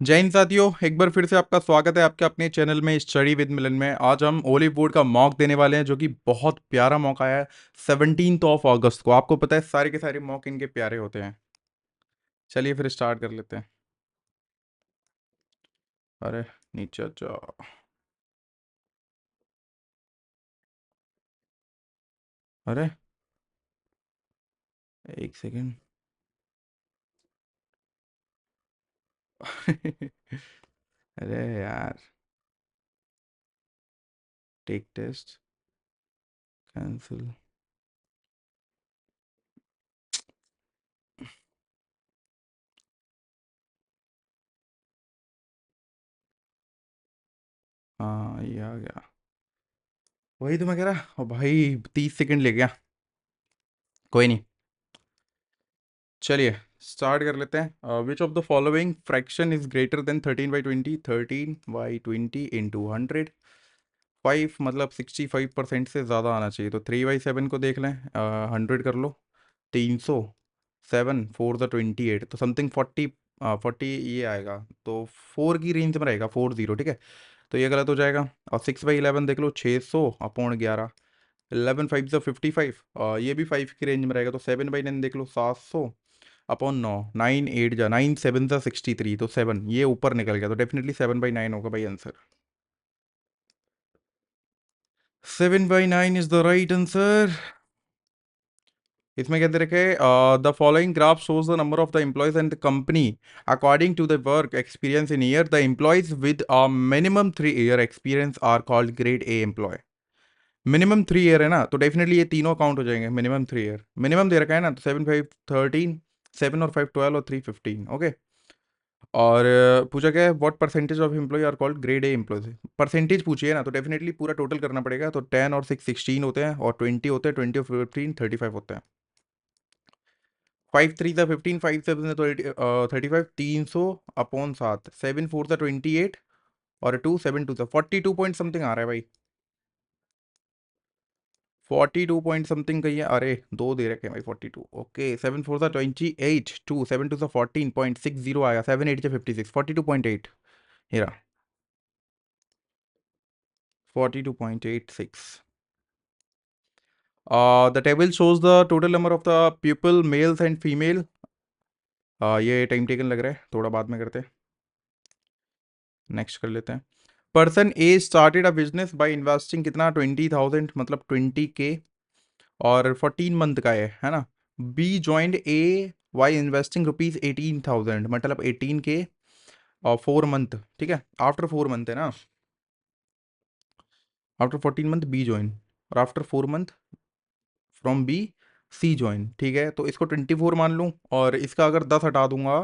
जय हिंद साथियों, एक बार फिर से आपका स्वागत है आपके अपने चैनल में स्टडी विद मिलन में। आज हम ओलिवुड का मॉक देने वाले हैं जो कि बहुत प्यारा मॉक आया है 17 ऑफ को। आपको पता है सारे के सारे मॉक इनके प्यारे होते हैं। चलिए फिर स्टार्ट कर लेते हैं। अरे नीचे जाओ। अरे एक सेकेंड। अरे यार, टेक टेस्ट कैंसिल। हाँ ये आ गया। वही तो मैं कह रहा। ओ भाई 30 सेकंड ले गया। कोई नहीं, चलिए स्टार्ट कर लेते हैं। विच of the following fraction is greater than 13/20? 13/20 into 100। 5 मतलब 65% से ज़्यादा आना चाहिए, तो 3/7 को देख लें। 100 कर लो। 300। 7 4 द 28, तो समथिंग 40 ये आएगा। तो 4 की रेंज में रहेगा, 40, ठीक है। तो ये गलत हो जाएगा। और 6/11 देख लो, 600/11। 11 5 ज़ा 55, ये भी 5 की रेंज में रहेगा। तो 7/9 देख लो, 700/9। 9 8 जा 9 7 ज़ा 63, तो 7 ये ऊपर निकल गया, तो डेफिनेटली 7/9 होगा भाई answer. 7/9 is the right answer. इसमें क्या दे रखे? The following graph shows the number of the employees and the company according to the work experience in year. The employees with a minimum 3 year experience are called grade A employ. Minimum 3 year है ना, तो definitely ये तीनों count हो जाएंगे। Minimum 3 year, minimum दे रखा है ना, तो 7 5 13, 7 और 5 12 और 3 15, ओके। और पूछा क्या है? What percentage of employ are called grade A employees. Percentage पूछी है ना, तो डेफिनेटली पूरा टोटल करना पड़ेगा। तो 10 और 6 16 होते हैं, और 20 होते हैं, 20 और 15 35 होते हैं। 5 3 ज़ा 15, 5 7 ज़ा 35, 300/7। 7 4 ज़ा 28, और 2 7 2 ज़ा 42 पॉइंट समथिंग आ रहा है भाई। 42 पॉइंट समथिंग कही है। अरे दो दे रखे हैं भाई। 42, ओके। 7 4 ज़ा 28, 2 7 2 ज़ा 14.60 आएगा। 7 8 ज़ा 56, 42.8। Hera 42.86। The table shows the total number of the people, males and female। ये टाइम टेकन लग रहा है, थोड़ा बाद में करते हैं। नेक्स्ट कर लेते हैं। Person A started a business by investing कितना? 20,000, मतलब 20K। और 14 मंथ का है ना। बी ज्वाइंड ए वाई इन्वेस्टिंग रुपीज 18,000, मतलब 18K। और 4 मंथ, ठीक है। आफ्टर 4 मंथ है ना। आफ्टर 14 मंथ बी ज्वाइन, और after 4 month from B C join, ठीक है। तो इसको 24 मान लूँ, और इसका अगर 10 हटा दूंगा,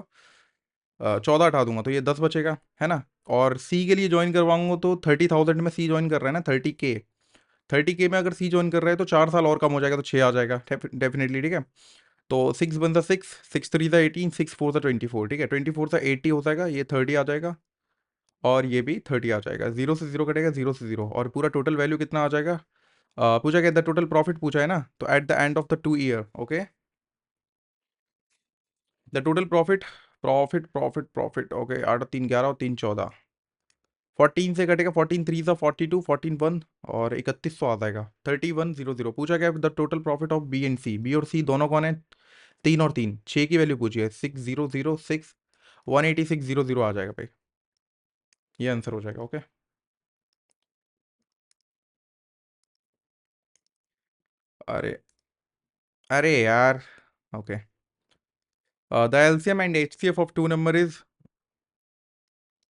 14 हटा दूंगा, तो ये 10 बचेगा, है ना। और सी के लिए ज्वाइन करवाऊंगा तो 30,000 में सी ज्वाइन कर रहा है ना, 30K। 30K में अगर सी ज्वाइन कर रहा है तो 4 साल और कम हो जाएगा, तो 6 आ जाएगा डेफिनेटली, ठीक है। तो 6 1 ज़ा 6, 6 3 ज़ा 18, 6 4 ज़ा 24, ठीक है। 24 ज़ा 80 हो जाएगा, ये 30 आ जाएगा, और ये भी 30 आ जाएगा। जीरो से जीरो कटेगा, जीरो से जीरो, और पूरा टोटल वैल्यू कितना आ जाएगा? पूछा गया द टोटल प्रॉफिट पूछा है ना, तो at the end of the 2 year, okay. The total profit, profit, okay. 8 3 11 और 3 14। 14 से कटेगा, 14 3 ज़ा 42, 14 1, और 3100 आ जाएगा। 3100 पूछा गया the total profit of B and C. B और सी दोनों कौन है? 3 और 3, 6 की वैल्यू पूछी है। 6006, 18600 आ जाएगा भाई। ये आंसर हो जाएगा, ओके। अरे अरे यार, okay. The LCM and HCF of two number is,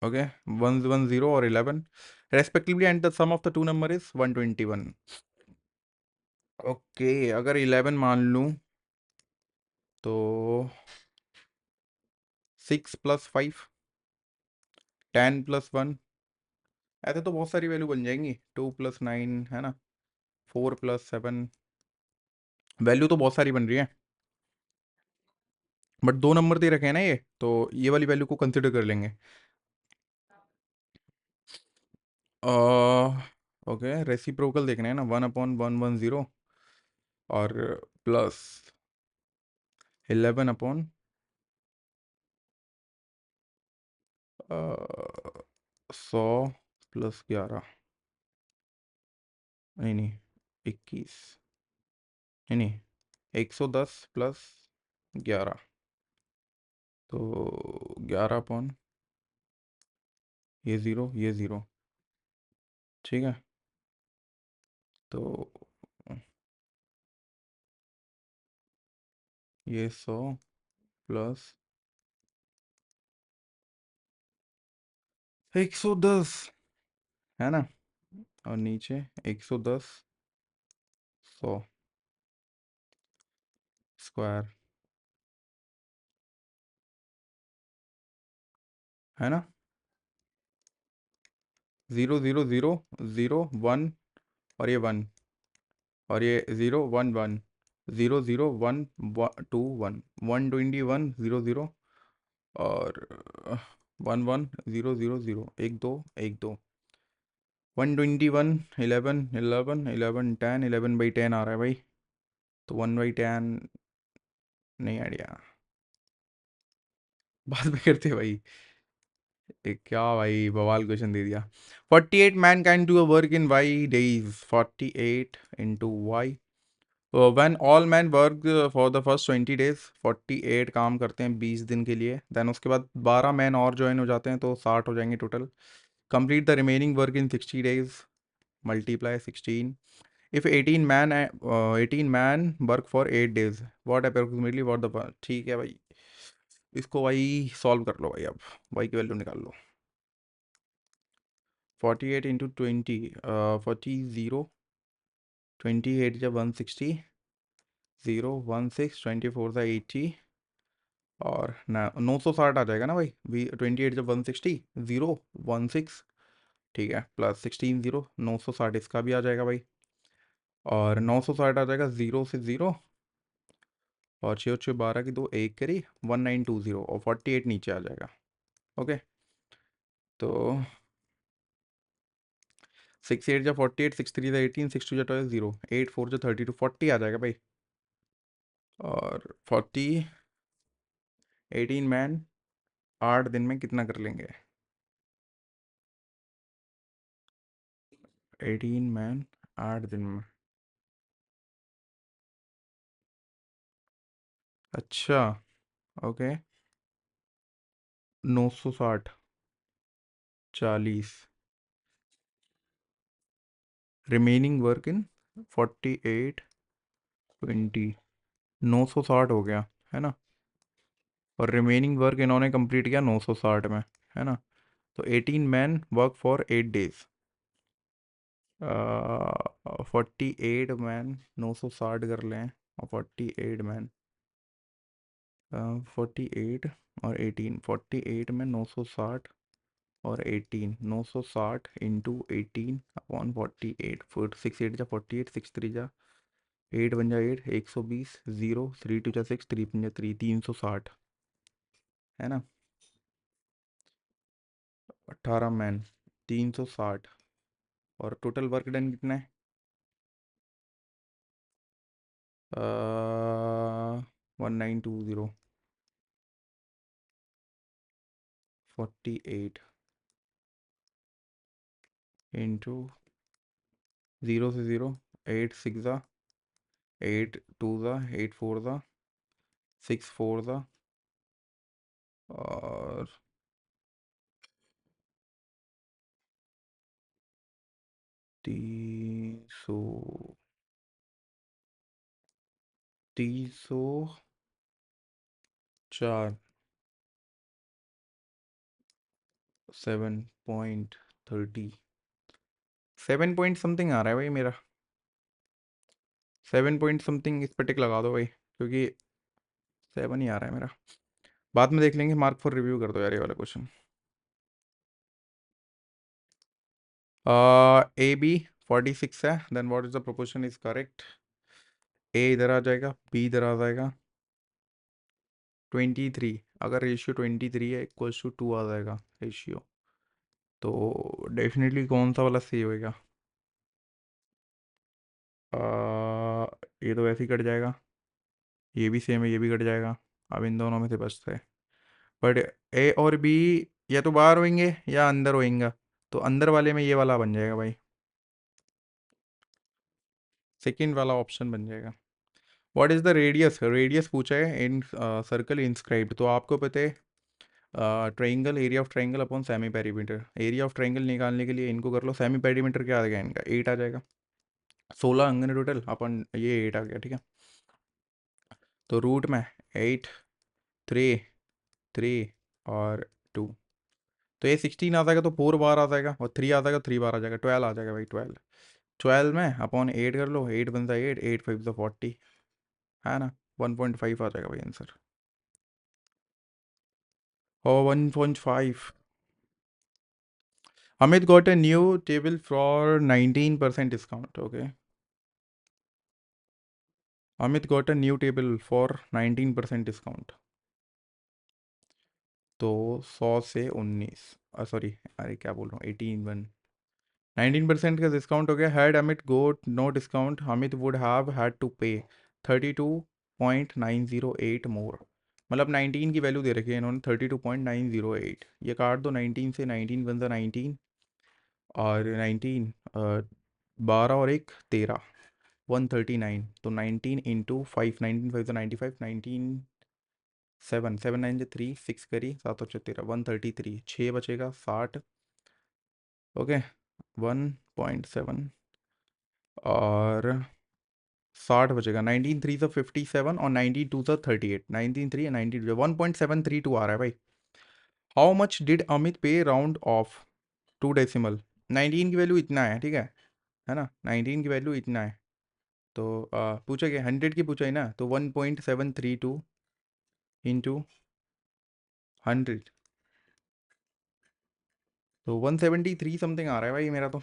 okay, 110 और 11 respectively, and the sum of the two number is 121। Okay, अगर 11 मान लूँ तो 6 + 5, 10 + 1। ऐसे तो बहुत सारी वैल्यू बन जाएंगी। 2 + 9 है ना, 4 + 7। वैल्यू तो बहुत सारी बन रही है, बट दो नंबर दे रखे हैं ना ये, तो ये वाली वैल्यू को कंसिडर कर लेंगे। ओके, रेसिप्रोकल देखना है ना। 1/110, और प्लस 11 100 प्लस 11, नहीं नहीं, 21, नहीं नहीं, 110 प्लस 11, तो 11 अपॉन ये ज़ीरो, ये ज़ीरो, ठीक है। तो ये 100 प्लस 110, है ना, और नीचे 110 100 स्क्वायर, है ना। 0 0 0 0 1, और ये 1, और ये 0 1 1, 0 0 1 2 1, 121 0 0, और 1 1 0 0 0, 1 2 1 2, 121 11 11 11 10, 11/10 आ रहा है भाई, तो 1/10, नहीं आइडिया, बाद में करते हैं भाई। क्या भाई बवाल क्वेश्चन दे दिया। 48 man can do a work in Y days, 48 into Y, when all man work for the first 20 days, 48 काम करते हैं 20 दिन के लिए, देन उसके बाद 12 मैन और ज्वाइन हो जाते हैं तो 60 हो जाएंगे total. Complete the remaining work in 60 days, multiply 16। If 18 man work for 8 days, what approximately what the, ठीक है भाई, इसको भाई सॉल्व कर लो भाई, अब वाई की वैल्यू निकाल लो। 48 इंटू 20, 40, 28 जब 160, 0 1 6, 24 था 80, और ना 960 आ जाएगा ना भाई, 28 जब 160, 0 1 6, ठीक है, प्लस 16 0, 960 इसका भी आ जाएगा भाई, और 960 आ जाएगा 0 से 0, और 6 6 12 की 2 1 करी, 1920, और 48 नीचे आ जाएगा। ओके, तो 6 8 जा 48, 6 3 जा 18, 6 2 जा 12, 0 8 4 जा 32, 40 आ जाएगा भाई, और 40, 18 मैन 8 दिन में कितना कर लेंगे, 18 मैन 8 दिन में, अच्छा, ओके, 960, 40, रिमेनिंग वर्क इन 48 20, 960 हो गया, है ना, और रिमेनिंग वर्क इन्होंने कंप्लीट किया 960 में, है ना, तो 18 man work for 8 days, 48 man 960 कर लें, और 48 मैन, 48 और 18, 48 में 960 और 18, 960 इंटू 18/48, 6 8 जा 48, 6 3 जा 8 1 जा 8, 120, 0 3 2 जा 6, 3 5 जा 3, 360, है ना, 18 मैन 360, और टोटल वर्क डन कितना है, 1920, 48 इंटू 0 से 0, 8 6 जा 8 2 जा 8 4 जा 6 4 जा, और 300, 304, 7.30, 7 पॉइंट समथिंग आ रहा है भाई मेरा, 7 पॉइंट समथिंग, इस पे टिक लगा दो भाई, क्योंकि 7 ही आ रहा है मेरा, बाद में देख लेंगे, मार्क फॉर रिव्यू कर दो यार ये वाला क्वेश्चन। ए बी 46 है, then what is the proportion is correct, A इधर आ जाएगा, बी इधर आ जाएगा, 23, अगर रेशियो 23 है इक्वल्स टू 2 आ जाएगा रेशियो, तो डेफिनेटली कौन सा वाला सही होएगा, ये तो वैसे ही कट जाएगा, ये भी सेम है, ये भी कट जाएगा, अब इन दोनों में से बचता है, बट ए और बी या तो बाहर होएंगे या अंदर होएंगे, तो अंदर वाले में ये वाला बन जाएगा भाई, सेकंड वाला ऑप्शन बन जाएगा। What is the radius, radius पूछा है इन सर्कल इंस्क्राइब्ड, तो आपको पता है triangle, area of triangle upon semi perimeter. Area of triangle निकालने के लिए इनको कर लो, सेमी पेरीमीटर क्या आ जाएगा इनका, 8 आ जाएगा। 16 अंगन टोटल अपन, ये 8 आ गया, ठीक है। तो रूट में 8, 3, 3 और 2, तो ये 16 आ जाएगा, तो 4 बार आ जाएगा, और 3 आ जाएगा, 3 बार आ जाएगा, 12 आ जाएगा भाई, 12। 12 में अपॉन 8 कर लो, 8 बनता है 8, 8 5 तो 40, है ना। 1.5 आ जाएगा भाई आंसर, और 1.5। Amit got a new table for 19% discount. Okay. Amit got a new table for 19% discount. तो 100 से 19, सॉरी, अरे क्या बोल रहा हूँ, 18 19% का डिस्काउंट हो गया। Had Amit got no discount, Amit would have had to pay 32.908 मोर। मतलब 19 की वैल्यू दे रखी है इन्होंने 32.908, ये काट दो 19 से, 19 बनता 19, और 19 12 और 1 13, 139, तो 19 इंटू 5, 19 5 तो 95, 19 7, 7 9 जो 3, 6 करी, 7 और 13, 133, 6 बचेगा 60। ओके, 1.7 और 60 बचेगा, 19 3 से 57 और 19 2 से 38, 19 3 19 1.732 आ रहा है भाई। How much did Amit pay round off to decimal, 19 की वैल्यू इतना है ना, 19 की वैल्यू इतना है, तो पूछा क्या, 100 की पूछा है ना, तो 1.732 इंटू 100, तो 173 समथिंग आ रहा है भाई मेरा तो।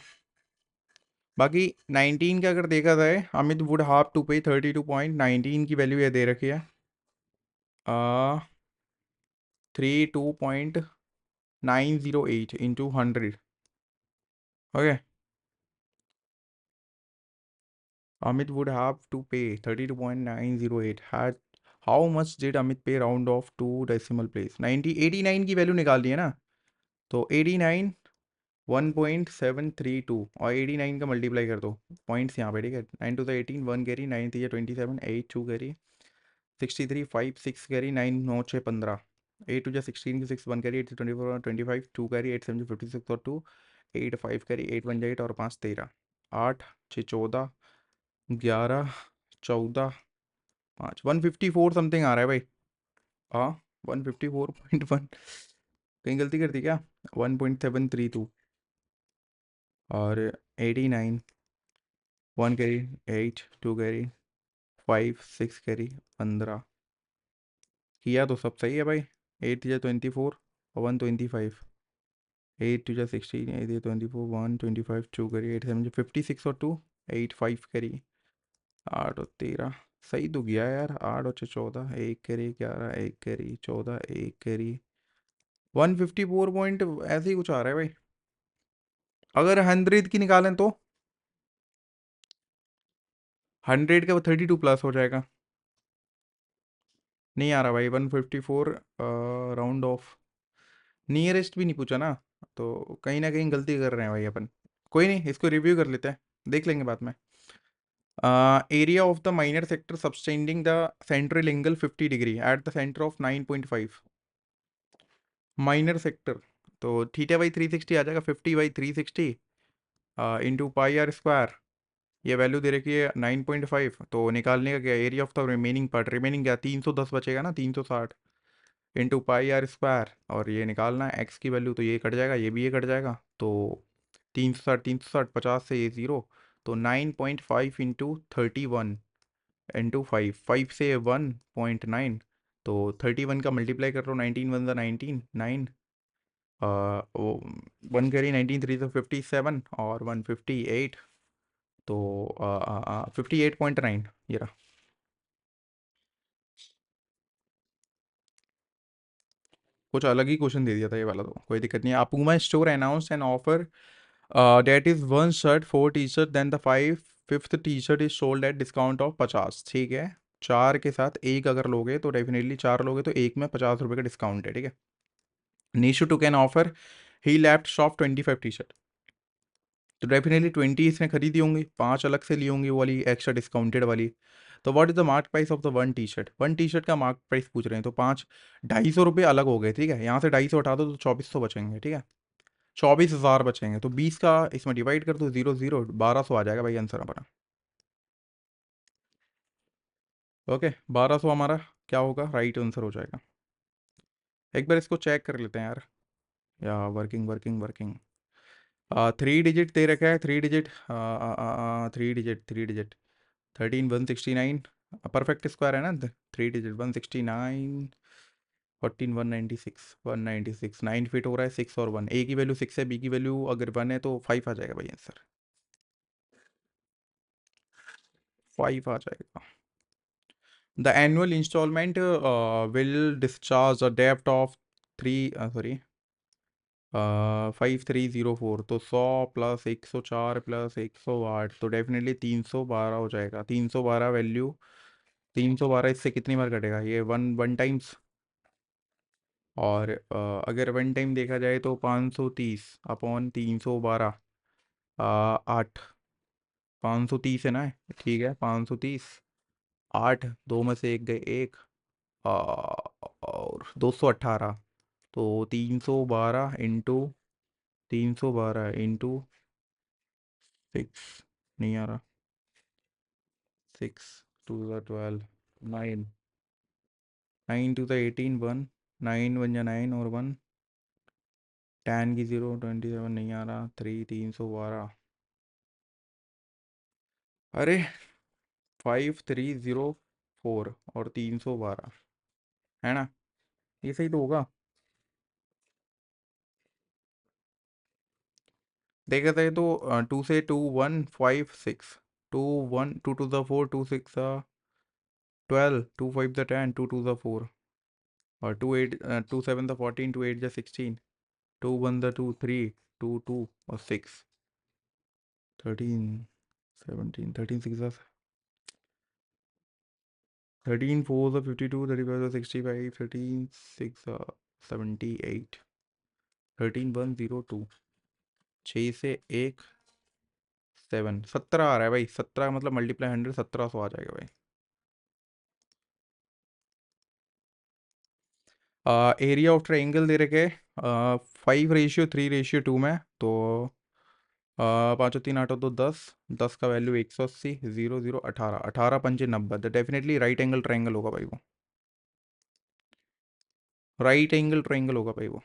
बाकी 19 का अगर देखा जाए, अमित वुड हैव टू पे 32.19 की वैल्यू ये दे रखी है, 32.908 into 100। Okay, Amit would have to pay 32.908, had how much did Amit pay round off to decimal place, 89 की वैल्यू निकाल दी है ना, तो 89 1.732 और 89 का मल्टीप्लाई कर दो, पॉइंट्स यहाँ पे, ठीक है। 9 टू द 18, 1 कैरी, 9 थी 27, 8 2 कैरी, 63 5 6 कैरी, 9 9 6 15, 8 टू जा 16 की 6 1 कैरी, 8 24 25 2 कैरी, 8 7 56 और 2, 8 5 कैरी, 8 1 8 और 5 13, 8 6 14, 11 14 5, 154 समथिंग आ रहा है भाई। हाँ, 154.1, कहीं गलती कर दी क्या, 1.732 और 89, 1 कैरी, 8 2 कैरी, 5 6 कैरी, 15, किया तो सब सही है भाई। 8 या 24 और 125, 8 टू जा 16, 8 या 24, 125 2 कैरी, 8 7 56 और 2, 8 5 कैरी, 8 और 13, सही तो गया यार, 8 और 14, 1 कैरी, 11 1 कैरी, 14 1 कैरी, 154 पॉइंट ऐसे ही कुछ आ रहा है भाई। अगर 100 की निकालें तो 100 का 32 प्लस हो जाएगा, नहीं आ रहा भाई, 154 राउंड ऑफ, नियरेस्ट भी नहीं पूछा ना, तो कहीं ना कहीं गलती कर रहे हैं भाई अपन। कोई नहीं, इसको रिव्यू कर लेते हैं, देख लेंगे बाद में। Area of the minor sector subtending the central angle 50 degree at the centre of 9.5, minor sector, तो थीटा बाई 360 आ जाएगा, 50 by 360 into pi r square, ये वैल्यू दे रखी है 9.5, तो निकालने का क्या, area of the remaining part, remaining क्या 310 बचेगा ना, 360 इंटू पाई आर स्क्वायर, और ये निकालना है एक्स की वैल्यू, तो ये कट जाएगा, ये भी ये कट जाएगा, तो 360 360, 50 से ये ज़ीरो, तो 9.5 इंटू 31 इंटू 5, 5 से 1.9, तो 31 का मल्टीप्लाई कर लो, 19 वन ज़ा 19 9, वो 1 करी, 19 3 तो 57 और 158, तो 58.9, ये रहा। कुछ अलग ही क्वेश्चन दे दिया था ये वाला, तो कोई दिक्कत नहीं है। अपूमा store announce an offer that is 1 shirt 4 T shirt then the 5th T shirt is sold at discount of 50, ठीक है। चार के साथ एक अगर लोगे तो डेफिनेटली, चार लोगे तो एक में 50 रुपये का डिस्काउंट है, ठीक है। Nishu took an offer. He left shop 25 t shirt. तो डेफिनेटली 20 इसने खरीदी होंगी, 5 अलग से ली होंगी वो वाली एक्स्ट्रा डिस्काउंटेड वाली। तो what is the mark price of the one T shirt का मार्क प्राइस पूछ रहे हैं। तो 250 रुपये अलग हो गए, ठीक है। यहाँ से 250 हटा दो तो 2400 बचेंगे, ठीक है। 24,000 बचेंगे। तो 20 का इसमें डिवाइड कर दो, 0 0 1200 आ जाएगा भाई आंसर हमारा। ओके, 1200 हमारा क्या होगा, राइट आंसर हो जाएगा। एक बार इसको चेक कर लेते हैं यार। या वर्किंग वर्किंग वर्किंग। 3 डिजिट दे रखा है, 3 डिजिट, 3 डिजिट 13 169। परफेक्ट स्क्वायर है ना, 3 डिजिट 169, 14 196, 9 फीट हो रहा है। 6 और 1, ए की वैल्यू 6 है, बी की वैल्यू अगर 1 है तो 5 आ जाएगा भाई आंसर। 5 आ जाएगा। The annual installment will discharge a डेब्ट ऑफ 5304। तो 100 प्लस 104 प्लस 108 तो डेफिनेटली 312 हो जाएगा। 312 वैल्यू, 312 इससे कितनी बार कटेगा, ये वन वन टाइम्स। और अगर वन टाइम देखा जाए तो 530/312, 8, 530 है ना, ठीक है। 530, 8, दो में से एक गए एक, और 218। तो 312 इंटू 6 नहीं आ रहा, 6 2 12, 9, 9 2 18, 1, 9 1 जा 9 और 1, 10 की 0, 27 नहीं आ रहा, 3 312। अरे 5304 और 312 है ना, ये सही तो होगा। देखा जाए तो 2 से 2 1 5 6, 2 1 2 2 द 4, 2 6 12, 2 5 द 10, 2 2 द 4, और 2 8 2 7 द 14, 2 8 द 16, 2 1 द 2 3, 2 2 और 6, 13 17, 13 6 द 13 4 द 52, 35 द 65, 13 6 78, 13 1 0 2, 6 से 1 7, 17 आ रहा है भाई। 17 मतलब मल्टीप्लाई 100, 1700 आ जाएगा भाई। एरिया ऑफ ट्राइंगल दे रखे 5:3:2 में। तो 5 और 3 8 और 2 10, 10 का वैल्यू 180, 0 0 18, 18 पंचे 90। तो डेफिनेटली राइट एंगल ट्राइंगल होगा भाई वो, राइट एंगल ट्राइंगल होगा भाई वो।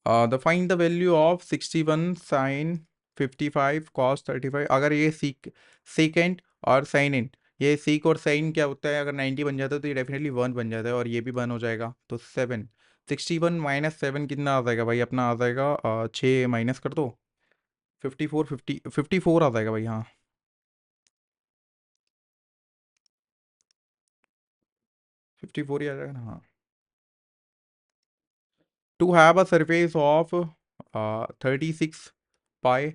The find the value of 61 sine 55 cos 35। अगर ये सीकेंट और साइन इन, ये सीक और साइन क्या होता है, अगर 90 बन जाता है तो ये डेफिनेटली 1 बन जाता है, और ये भी 1 हो जाएगा। तो 7, 61 माइनस 7 कितना आ जाएगा भाई अपना, आ जाएगा 6 माइनस कर दो, 54 आ जाएगा भाई। हाँ 54 ही आ जाएगा ना, हाँ। To have a surface of 36 pi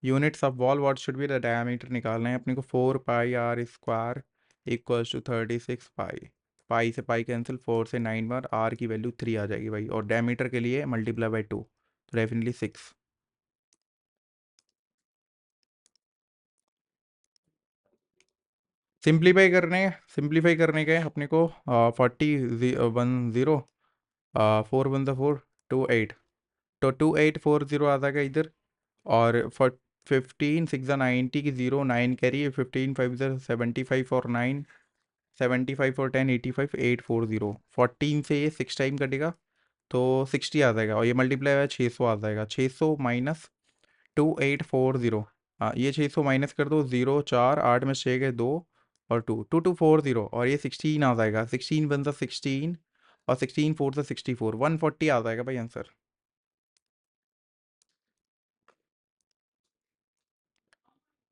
units of wall, what should be the diameter निकालना है अपने को। 4 pi r square equals to 36 pi. Pi से पाई कैंसिल, 4 से 9 बार, r की वैल्यू 3 आ जाएगी भाई, और डायमीटर के लिए मल्टीप्लाई बाई 2, तो डेफिनेटली 6। सिंप्लीफाई करने के अपने को 40 1 0, 4 1 द 4, 2 8, तो 2840 आ जाएगा इधर। और 15 6 90 की 0, 9 कैरी, 15 5 75 और 9, 75 और 10 85, 840। 14 से ये 6 टाइम कटेगा तो 60 आ जाएगा, और ये मल्टीप्लाई है 600 आ जाएगा। 600 माइनस 2840, हाँ ये 600 माइनस कर दो, 0 4 8 में 6 गए 2 और 2 2240, और ये 16 आ जाएगा। 16 बन सा 16, और 16 4 सा 64, 140 आ जाएगा भाई आंसर।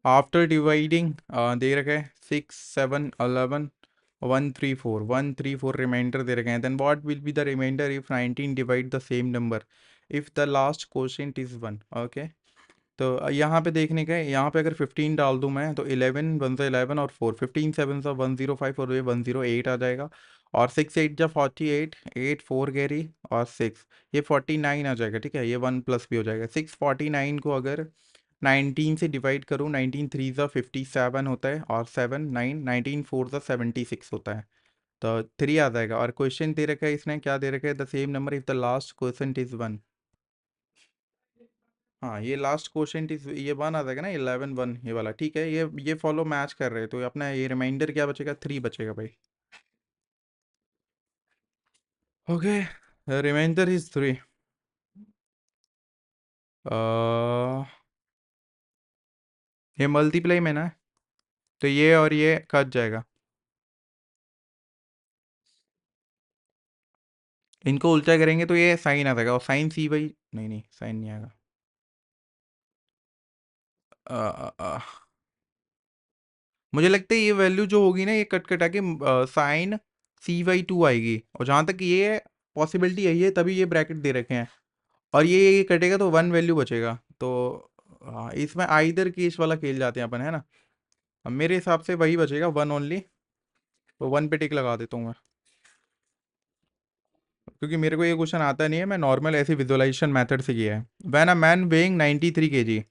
आफ्टर डिवाइडिंग दे रखे हैं 6 7 11 134, 134 रिमाइंडर दे रखे हैं। Then what will be the reminder if 19 divide the same number if the last quotient is 1। Okay, तो यहाँ पे देखने का है, यहाँ पे अगर 15 डाल दूँ मैं तो 11 1 सा 11 और 4, 15 7 सा 105 और ये 108 आ जाएगा। और 6 8 जा 48, 8 4 कैरी और 6, ये 49 आ जाएगा, ठीक है। ये 1 प्लस भी हो जाएगा। 649 को अगर 19 से डिवाइड करूँ, 19 3 जा 57 होता है, और 19 4 जा 76 होता है, तो 3 आ जाएगा। और क्वेश्चन दे रखा है, इसने क्या दे रखा है, the same number if the last question is 1। हाँ, ये लास्ट क्वेश्चन इज ये 1 आ जाएगा ना, 11 1 ये वाला, ठीक है। ये फॉलो मैच कर रहे हैं, तो अपना ये रिमाइंडर क्या बचेगा, 3 बचेगा भाई। Okay, reminder is 3। ये मल्टीप्लाई में ना, तो ये और ये कट जाएगा, इनको उल्टा करेंगे तो ये साइन आ जाएगा, और साइन सी बाई, नहीं नहीं साइन नहीं आएगा। अ, अ, अ, मुझे लगता है ये वैल्यू जो होगी ना, ये कट कटा के साइन C/2 आएगी, और जहाँ तक ये पॉसिबिलिटी यही है, तभी ये ब्रैकेट दे रखे हैं। और ये कटेगा तो 1 वैल्यू बचेगा, तो हाँ, इसमें आइदर केस वाला खेल जाते हैं अपन, है ना। अब मेरे हिसाब से वही बचेगा, 1 ओनली, तो 1 पे टिक लगा देता हूँ मैं, क्योंकि मेरे को ये क्वेश्चन आता नहीं है, मैं नॉर्मल ऐसे विजुअलाइजेशन मेथड से किया है। When a man weighing 93 kg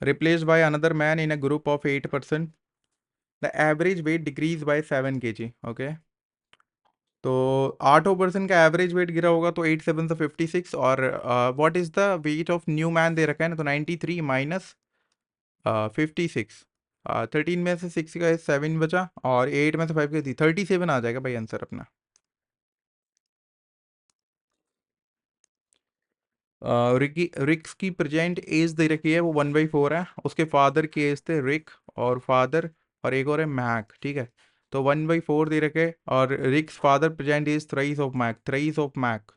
replaced by another man in a group of 8%, the average weight decreased by 7 kg, okay. तो 8% का एवरेज वेट गिरा होगा, तो 8 7 56, और what is the weight of new man they रखा है ना, तो 93 माइनस 56, 13 में से 6 का 7 बचा, और 8 में से 5 का 37 आ जाएगा भाई आंसर अपना। रिक्स की प्रेजेंट एज दे रखी है, वो 1/4 है, उसके फादर की एज थे रिक और फादर, और एक और है मैक, ठीक है। तो 1/4 दे रखे, और Rick's father present age thrice of Mac,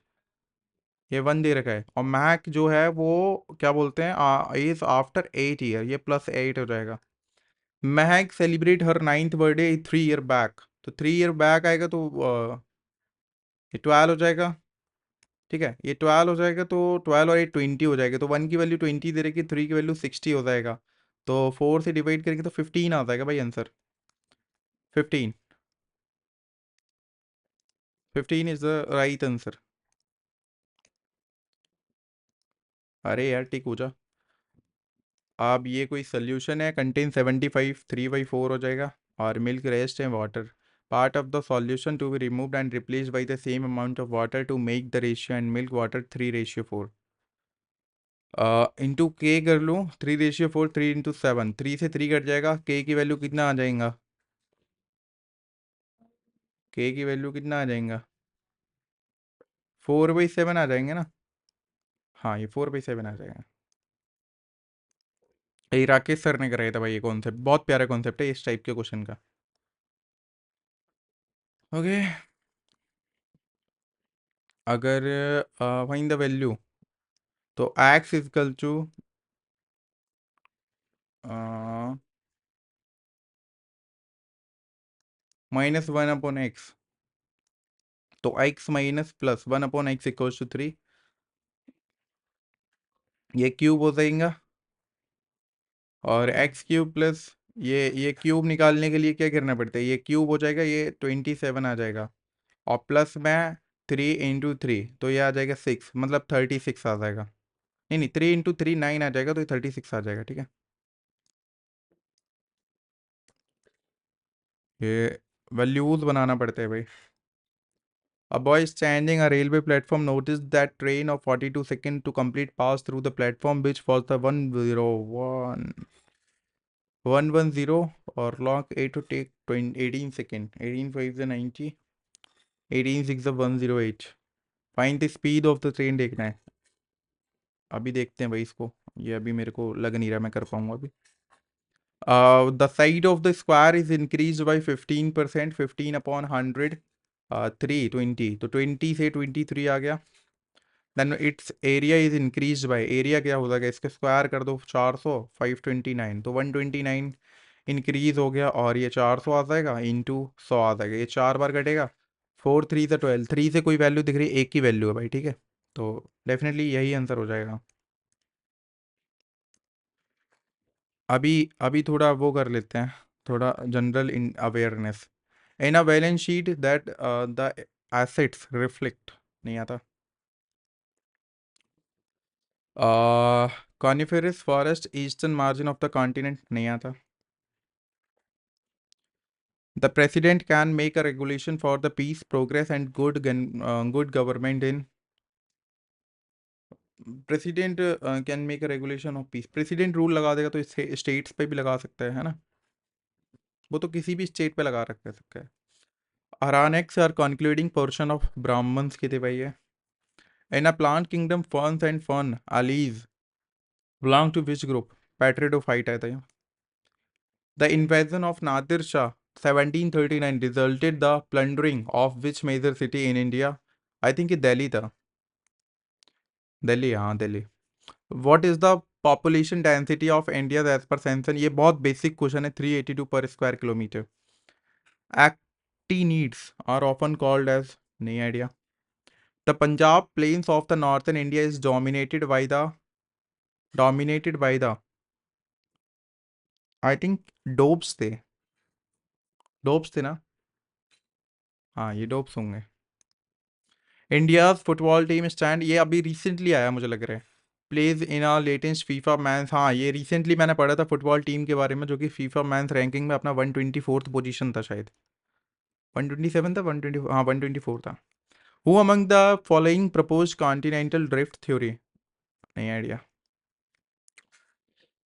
ये 1 दे रखा है, और मैक जो है वो क्या बोलते हैं, एज आफ्टर 8 ईयर, ये +8 हो जाएगा। महक सेलिब्रेट हर 9th बर्थडे 3 ईयर बैक, तो 3 ईयर बैक आएगा, तो ये 12 हो जाएगा, ठीक है। ये 12 हो जाएगा, तो 12 और 8 20 हो जाएगा, तो 1 की वैल्यू 20 दे रखी, 3 की वैल्यू 60 हो जाएगा, तो 4 से डिवाइड करेंगे तो 15 आ जाएगा भाई answer. 15, 15 is the right answer. अरे यार टिक हो जा। अब ये कोई सोल्यूशन है, कंटेन 75, 3/4 हो जाएगा, और मिल्क रेस्ट है water, part of the solution to be removed and replaced by the same amount of water to make the ratio and milk water 3/4। Into K कर लूँ, 3/4, 3 × 7, 3 से 3 कट जाएगा, के की वैल्यू कितना आ जाएगा, के की वैल्यू कितना आ जाएगा, 4/7 आ जाएंगे ना। हाँ, ये 4/7 आ जाएगा। ये राकेश सर ने कराया था भाई, ये कॉन्सेप्ट बहुत प्यारा कॉन्सेप्ट है इस टाइप के क्वेश्चन का। ओके, अगर फाइंड द वैल्यू, तो एक्स इजकल टू -1/x, तो x minus plus 1/x equals to 3, ये क्यूब हो जाएगा, और x³ प्लस ये क्यूब निकालने के लिए क्या करना पड़ता है, ये क्यूब हो जाएगा, ये 27 आ जाएगा, और प्लस में 3 × 3, तो ये आ जाएगा 6, मतलब 36 आ जाएगा। नहीं नहीं, 3 × 3 9 आ जाएगा, तो ये 36 आ जाएगा, ठीक है। ये वैल्यूज बनाना पड़ता है भाई। A boy standing a railway platform noticed that train of 42 seconds to complete pass through the platform, which was the 110 or log 8 to take 18 second. 18 5 is 90, 18 6 is 108. Find the speed of the train देखना है। अभी देखते हैं भाई इसको, ये अभी मेरे को लग नहीं रहा मैं कर पाऊंगा अभी। The side of the square is increased by 15%, 15/100, 320, तो 20 से 23 आ गया। Then its area is increase by, area क्या हो जाएगा, इसके स्क्वायर कर दो, 400, 529, तो 129 इंक्रीज हो गया, और ये 400 आ जाएगा, इंटू 100 आ जाएगा, ये 4 बार कटेगा, 4 3 से 12, 3 से कोई वैल्यू दिख रही है, एक की वैल्यू है भाई, ठीक है। तो डेफिनेटली यही आंसर हो जाएगा। अभी अभी थोड़ा वो कर लेते हैं, थोड़ा general in awareness. In a balance sheet that the assets reflect, नहीं आता। Coniferous forest eastern margin of the continent, नहीं आता। The president can make a regulation for the peace progress and good government in, president can make a regulation of peace, president rule लगा देगा तो states पे भी लगा सकता है ना, वो तो किसी भी स्टेट पे लगा रख सकता है। Aranics are concluding portion of Brahmans की थी भाई ये। In a plant kingdom, ferns and fern alleles belong to which group? Patridophite है था ये। The invasion of Nadir Shah 1739 resulted the plundering of which major city in India? I think ये दिल्ली था। दिल्ली, हाँ Delhi. What is the population density of India as per census? ये बहुत basic question है, 382 per square kilometer. Actinids are often called as, नहीं idea. The Punjab plains of the northern India is dominated by the I think Dobbs थे, Dobbs थे ना, हाँ ये Dobbs होंगे। इंडिया फुटबॉल टीम स्टैंड, ये अभी रिसेंटली आया मुझे लग रहा है, plays in uh latest FIFA men's, हाँ ये रिसेंटली मैंने पढ़ा था फुटबॉल टीम के बारे में, जो कि फीफा मैंस रैंकिंग में अपना 124th पोजीशन था शायद, 127 था, 120, हाँ 124 था। Who among the following propose continental drift theory, नहीं idea.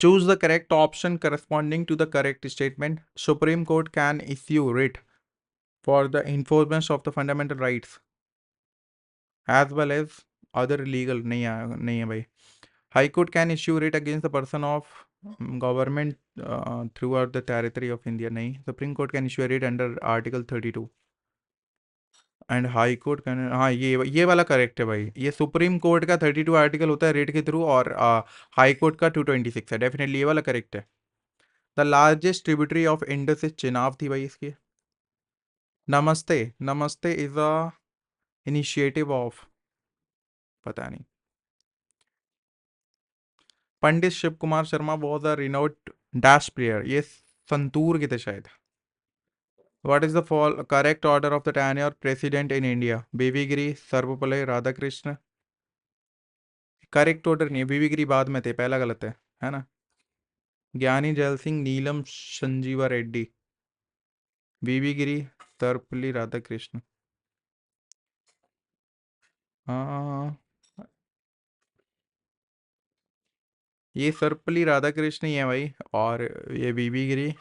Choose the correct option corresponding to the correct statement. Supreme Court can issue writ for the enforcement of the fundamental rights as well as other legal, नहीं है भाई। High Court can issue writ against the person of government throughout the territory of India, नहीं। Supreme Court can issue a writ under Article 32 and high court can, हाँ ये वाला correct है भाई, ये सुप्रीम कोर्ट का 32 आर्टिकल होता है रेट के थ्रू, और हाई कोर्ट का 226 है, डेफिनेटली ये वाला करेक्ट है। The largest tributary of Indus is Chenab थी भाई इसकी। नमस्ते, नमस्ते इज अ इनिशिएटिव ऑफ, पता नहीं। Pandit Shiv Kumar Sharma was a renowned dash player, ये संतूर के थे शायद। What is the fall correct order of the tenure president in India? V V Giri, Sarvepalli Radhakrishna. Correct order नहीं है, बीबी गिरी बाद में थे, पहला गलत है ना। ज्ञानी जैल सिंह, नीलम संजीवा रेड्डी, बीबी गिरी, सर्वपल्ली राधाकृष्ण। हाँ, ये सर्वपल्ली राधाकृष्ण ही है भाई, और ये बीबी गिरी।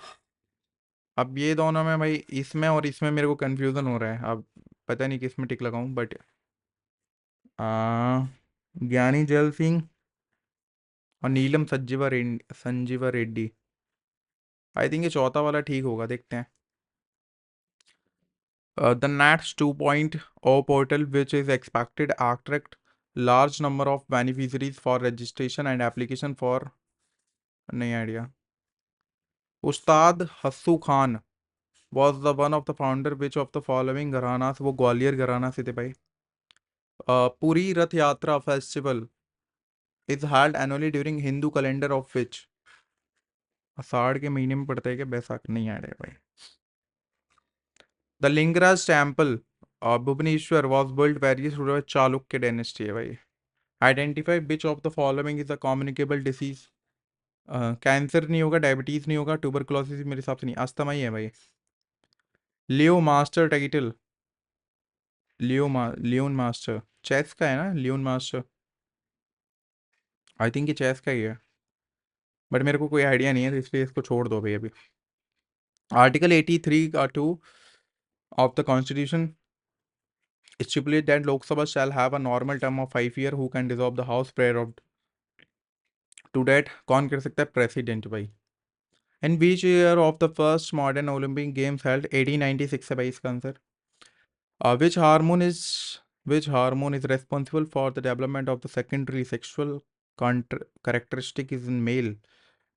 अब ये दोनों में भाई, इसमें और इसमें मेरे को कंफ्यूजन हो रहा है, अब पता नहीं किस में टिक लगाऊं, बट ज्ञानी जैल सिंह और नीलम संजीवा रेड्डी, आई थिंक ये चौथा वाला ठीक होगा, देखते हैं। The NATS 2.0 portal, which is expected to attract large number of beneficiaries for registration and application for, नहीं idea. Ustad Hassu Khan was the one of the founder which of the following घराना, वो ग्वालियर घराना से थे भाई। पुरी रथ यात्रा festival is held annually during Hindu calendar of which? आषाढ़ के महीने में पड़ता है क्या, बैसाख, नहीं आइडिया भाई। The Lingaraj temple Bhubaneswar was built various through Chalukya dynasty है भाई। Identify which of the following is a communicable disease, cancer नहीं होगा, डायबिटीज नहीं होगा, ट्यूबरकुलोसिस मेरे हिसाब से नहीं, अस्थमा ही है भाई। Leo master title, Leon master chess का है ना, लियोन मास्टर, आई थिंक ये चेस का ही है, बट मेरे को कोई आइडिया नहीं है, तो इसलिए इसको छोड़ दो भाई अभी। आर्टिकल 83 का 2 of the constitution stipulate that Lok Sabha shall have a normal term of 5 years, who can dissolve the house prior of to that, कौन कर सकता है, प्रेसिडेंट भाई। In which year of the first modern Olympic games held, 1896 है भाई इसका answer. Which hormone is responsible for the development of the secondary sexual characteristic is in male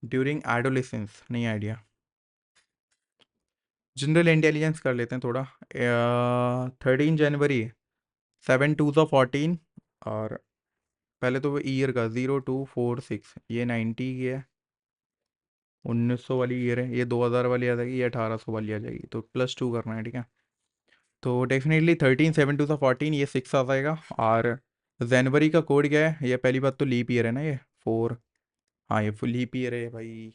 during adolescence, नहीं idea. General intelligence कर लेते हैं थोड़ा। 13 जनवरी, 7 2 14, और पहले तो वो ईयर का 0246, ये 90 की है। 1900 वाली ईयर है, ये 2000 वाली आ जाएगी, ये 1800 वाली आ जाएगी, तो +2 करना है, ठीक है। तो डेफिनेटली 13 7 2 14, ये 6 आ जाएगा। और जनवरी का कोड क्या है? ये पहली बात तो लीप ईयर है ना, ये 4। हाँ, ये फुल लीप ईयर है भाई।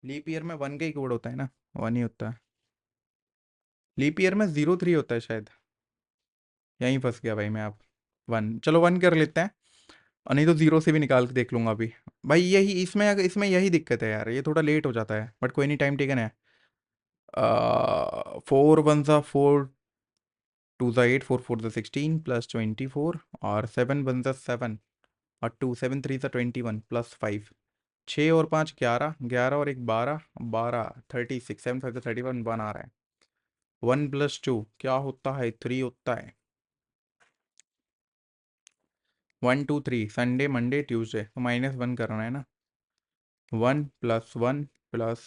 लीप ईयर में 1 का ही कोड होता है ना, 1 ही होता है। लीप ईयर में 03 होता है शायद। यहीं फंस गया भाई मैं, आप 1, चलो 1 कर लेते हैं। और नहीं तो 0 से भी निकाल के देख लूंगा अभी। भाई यही इसमें इसमें यही दिक्कत है यार, ये थोड़ा लेट हो जाता है, बट कोई नहीं, टाइम टेकन है। 4 1 4, 2 8, 4 4 16 +24, और 7 1 7, और 2 7 3 21 +5। 6 और 5 11, 11 और एक 12, 12 36, 7 5 31, 1 आ रहा है। 1 + 2 क्या होता है? 3 होता है। 1 2 3, संडे मंडे ट्यूसडे, तो -1 करना है ना। 1 + 1 प्लस,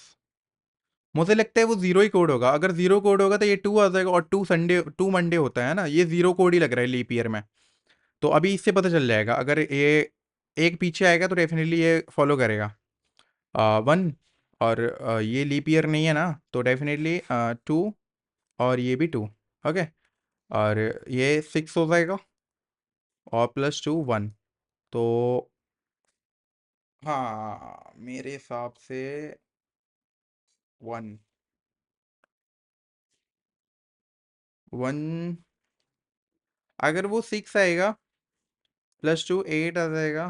मुझे लगता है वो 0 ही कोड होगा। अगर 0 कोड होगा तो ये 2 आ जाएगा, और 2 मंडे होता है ना, ये 0 कोड ही लग रहा है लीप ईयर में। तो अभी इससे पता चल जाएगा, अगर ये एक पीछे आएगा तो डेफिनेटली ये फॉलो करेगा 1। और ये लीप ईयर नहीं है ना, तो डेफिनेटली 2, और ये भी 2। ओके। और ये 6 हो जाएगा, और +2 1। तो हाँ, मेरे हिसाब से 1 1। अगर वो 6 आएगा, +2 8 आ जाएगा।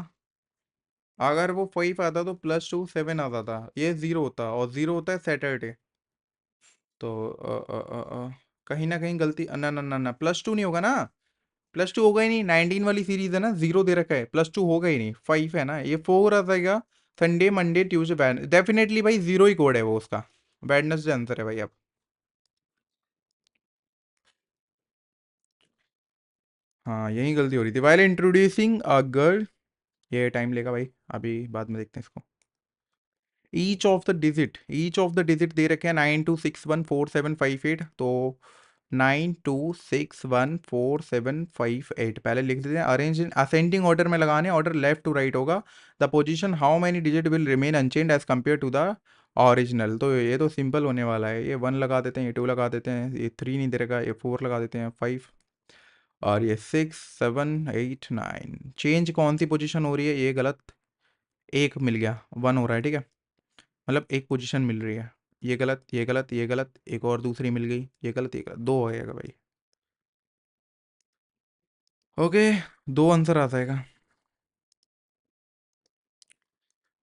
अगर वो 5 आता तो +2 7 आता था, ये 0 होता, और 0 होता है सैटरडे। तो कहीं ना कहीं गलती, ना ना ना ना, +2 नहीं होगा ना। +2 होगा ही नहीं, 19 वाली सीरीज है ना, 0 दे रखा है, +2 होगा ही नहीं, 5 है ना, ये 4 आ जाएगा। संडे मंडे ट्यूसडे डेफिनेटली भाई 0 ही कोड है वो उसका। वेडनेसडे आंसर है भाई अब। हाँ, यही गलती हो रही थी, वाइल इंट्रोड्यूसिंग अ गर्ल। ये टाइम लेगा भाई, अभी बाद में देखते हैं इसको। ईच ऑफ द डिजिट दे रखे हैं 9 2 6 1 4 7 5 8, तो 9 2 6 1 4 7 5 8 पहले लिख देते हैं। अरेंज इन असेंडिंग ऑर्डर में लगाने, ऑर्डर लेफ्ट टू राइट होगा। The position how many digit will remain unchanged as compared to the original. तो ये तो सिंपल होने वाला है, ये 1 लगा देते हैं, ये 2 लगा देते हैं, ये 3 नहीं दे रखा, ये 4 लगा देते हैं, 5, और ये 6 7 8 9। चेंज कौन सी पोजीशन हो रही है? ये गलत, एक मिल गया, 1 हो रहा है, ठीक है। मतलब एक पोजीशन मिल रही है। ये गलत, ये गलत, ये गलत, एक और दूसरी मिल गई, ये गलत, ये गलत, 2 हो जाएगा भाई। ओके, 2 आंसर आ जाएगा।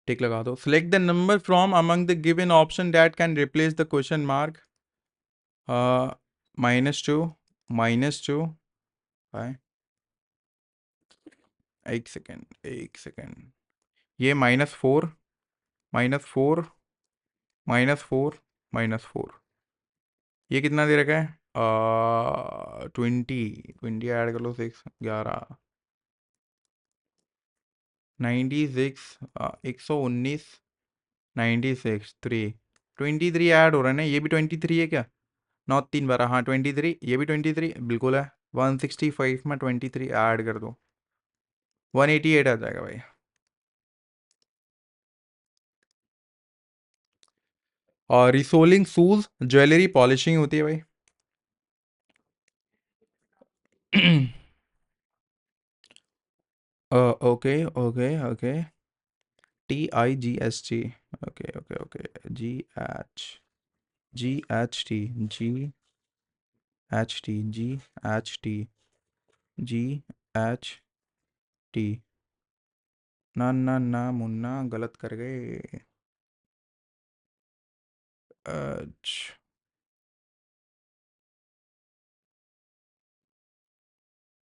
टिक लगा दो। Select the number from among the given option that can replace the question mark. -2, -2 है। एक सेकेंड, एक सेकेंड। ये -4, -4, -4, -4। ये कितना दे रखा है? 20, 20 ऐड कर लो, 6 11, 96, 119, 96 3, 23 ऐड हो रहा है ना, ये भी 23 है क्या? 9 3 12, हाँ 23, ये भी 23 बिल्कुल है। 165 में 23 ऐड कर दो, 188 आ जाएगा भाई। और रिसोलिंग शूज, ज्वेलरी पॉलिशिंग होती है भाई। Okay okay okay. TIGST। Okay okay okay. GHGHT। ना ना ना मुन्ना, गलत कर गए। अच्छा,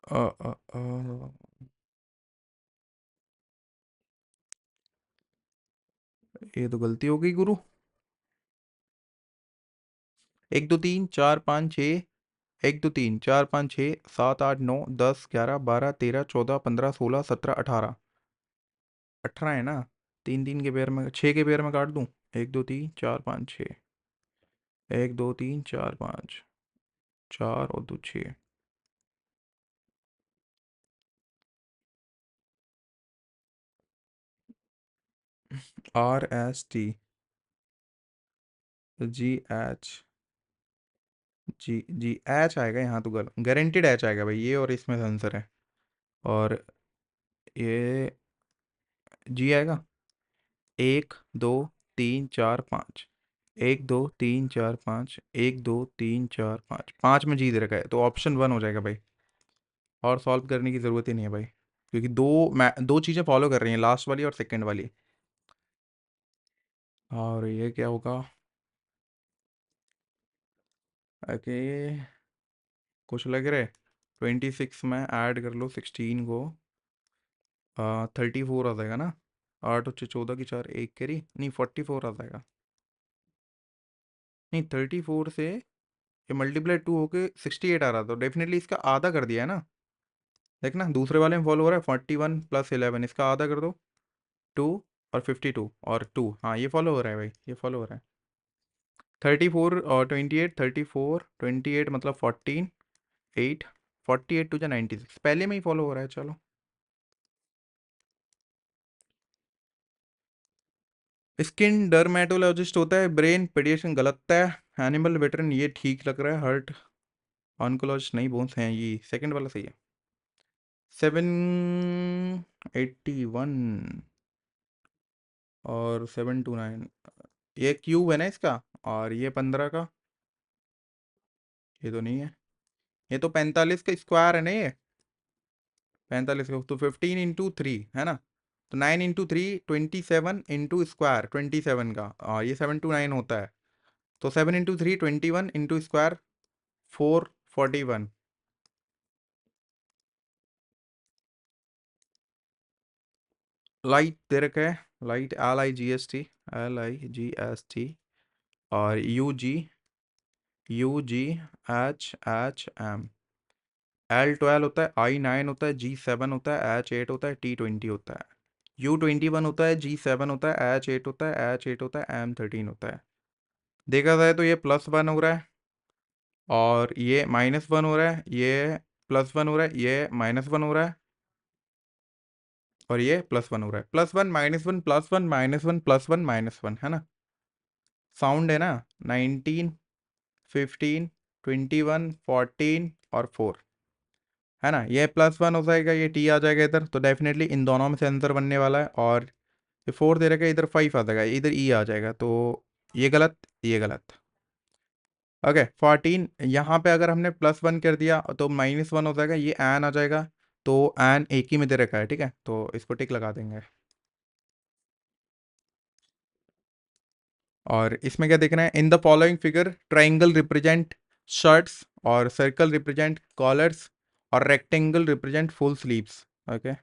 अ, अ, अ, ये तो गलती हो गई गुरु। 1 2 3 4 5 6, 1 2 3 4 5 6 7 8 9 10 11 12 13 14 15 16 17 18 है ना। तीन तीन के पेयर में, 6 के पेयर में काट दूं। 1 2 3 4 5 6, 1 2 3 4 5, 4 और 2 6। RST GH जी एच आएगा यहाँ तो गारंटेड एच आएगा भाई, ये और इसमें आंसर है। और ये जी आएगा। 1 2 3 4 5, 1 2 3 4 5, 1 2 3 4 5, 5 में जी दे रखा है, तो ऑप्शन वन हो जाएगा भाई। और सॉल्व करने की ज़रूरत ही नहीं है भाई, क्योंकि दो चीज़ें फॉलो कर रही हैं, लास्ट वाली और सेकंड वाली। और ये क्या होगा? ओके, कुछ लग रहा है। 26 में ऐड कर लो 16 को, 34 आ जाएगा ना। 8 और 14 की 4, एक करी नहीं, 44 आ जाएगा। नहीं, 34 से ये मल्टीप्लाई 2 होके 68 आ रहा था, तो डेफिनेटली इसका आधा कर दिया है ना। देखना दूसरे वाले में फॉलो हो रहा है, 41 + 11, इसका आधा कर दो, 2 और 52 और 2, हाँ ये फॉलो हो रहा है भाई, ये फॉलो हो रहा है। 34 और 28, 34 28 मतलब 14, 8, 48 टू जा 96, पहले में ही फॉलो हो रहा है। चलो, स्किन डर्मेटोलॉजिस्ट होता है, ब्रेन पेडिएट्रिशियन गलत है, एनिमल वेटरन ये ठीक लग रहा है, हार्ट ऑन्कोलॉजिस्ट नहीं, बोन्स हैं, ये सेकंड वाला सही है। 781 और 729, ये क्यूब है ना इसका, और ये 15 का, ये तो नहीं है, ये तो 45 का स्क्वायर है ना ये, 45 का, तो 15 × 3 है ना, तो 9 × 3 27 इंटू स्क्वायर 27 का, और ये 729 होता है, तो 7 × 3 21 इंटू स्क्वायर 441। लाइट दे रखा है, लाइट LIGST, LIGST, और UGHHM, L12 होता है, I9 होता है, G7 होता है, H8 होता है, T20 होता है, U21 होता है, G7 होता है, H8 होता है, H8 होता है, M13 होता है। देखा जाए तो ये +1 हो रहा है, और ये -1 हो रहा है, ये +1 हो रहा है, ये -1 हो रहा है, और ये +1 हो रहा है, +1 -1 +1 -1 +1 -1, है ना। साउंड है ना, 19 15 21 14 और 4, है ना, ये +1 हो जाएगा, ये टी आ जाएगा इधर, तो डेफिनेटली इन दोनों में से आंसर बनने वाला है। और ये 4 दे रखा है, इधर 5 आ जाएगा, इधर ई आ जाएगा, तो ये गलत, ये गलत। ओके, 14 यहाँ पे अगर हमने +1 कर दिया तो -1 हो जाएगा, ये एन आ जाएगा, तो एन एक ही में दे रखा है, ठीक है, तो इसको टिक लगा देंगे। और इसमें क्या देखना है, in the following figure triangle represent shirts, और सर्कल रिप्रेजेंट कॉलर्स, और rectangle represent full sleeves. Okay,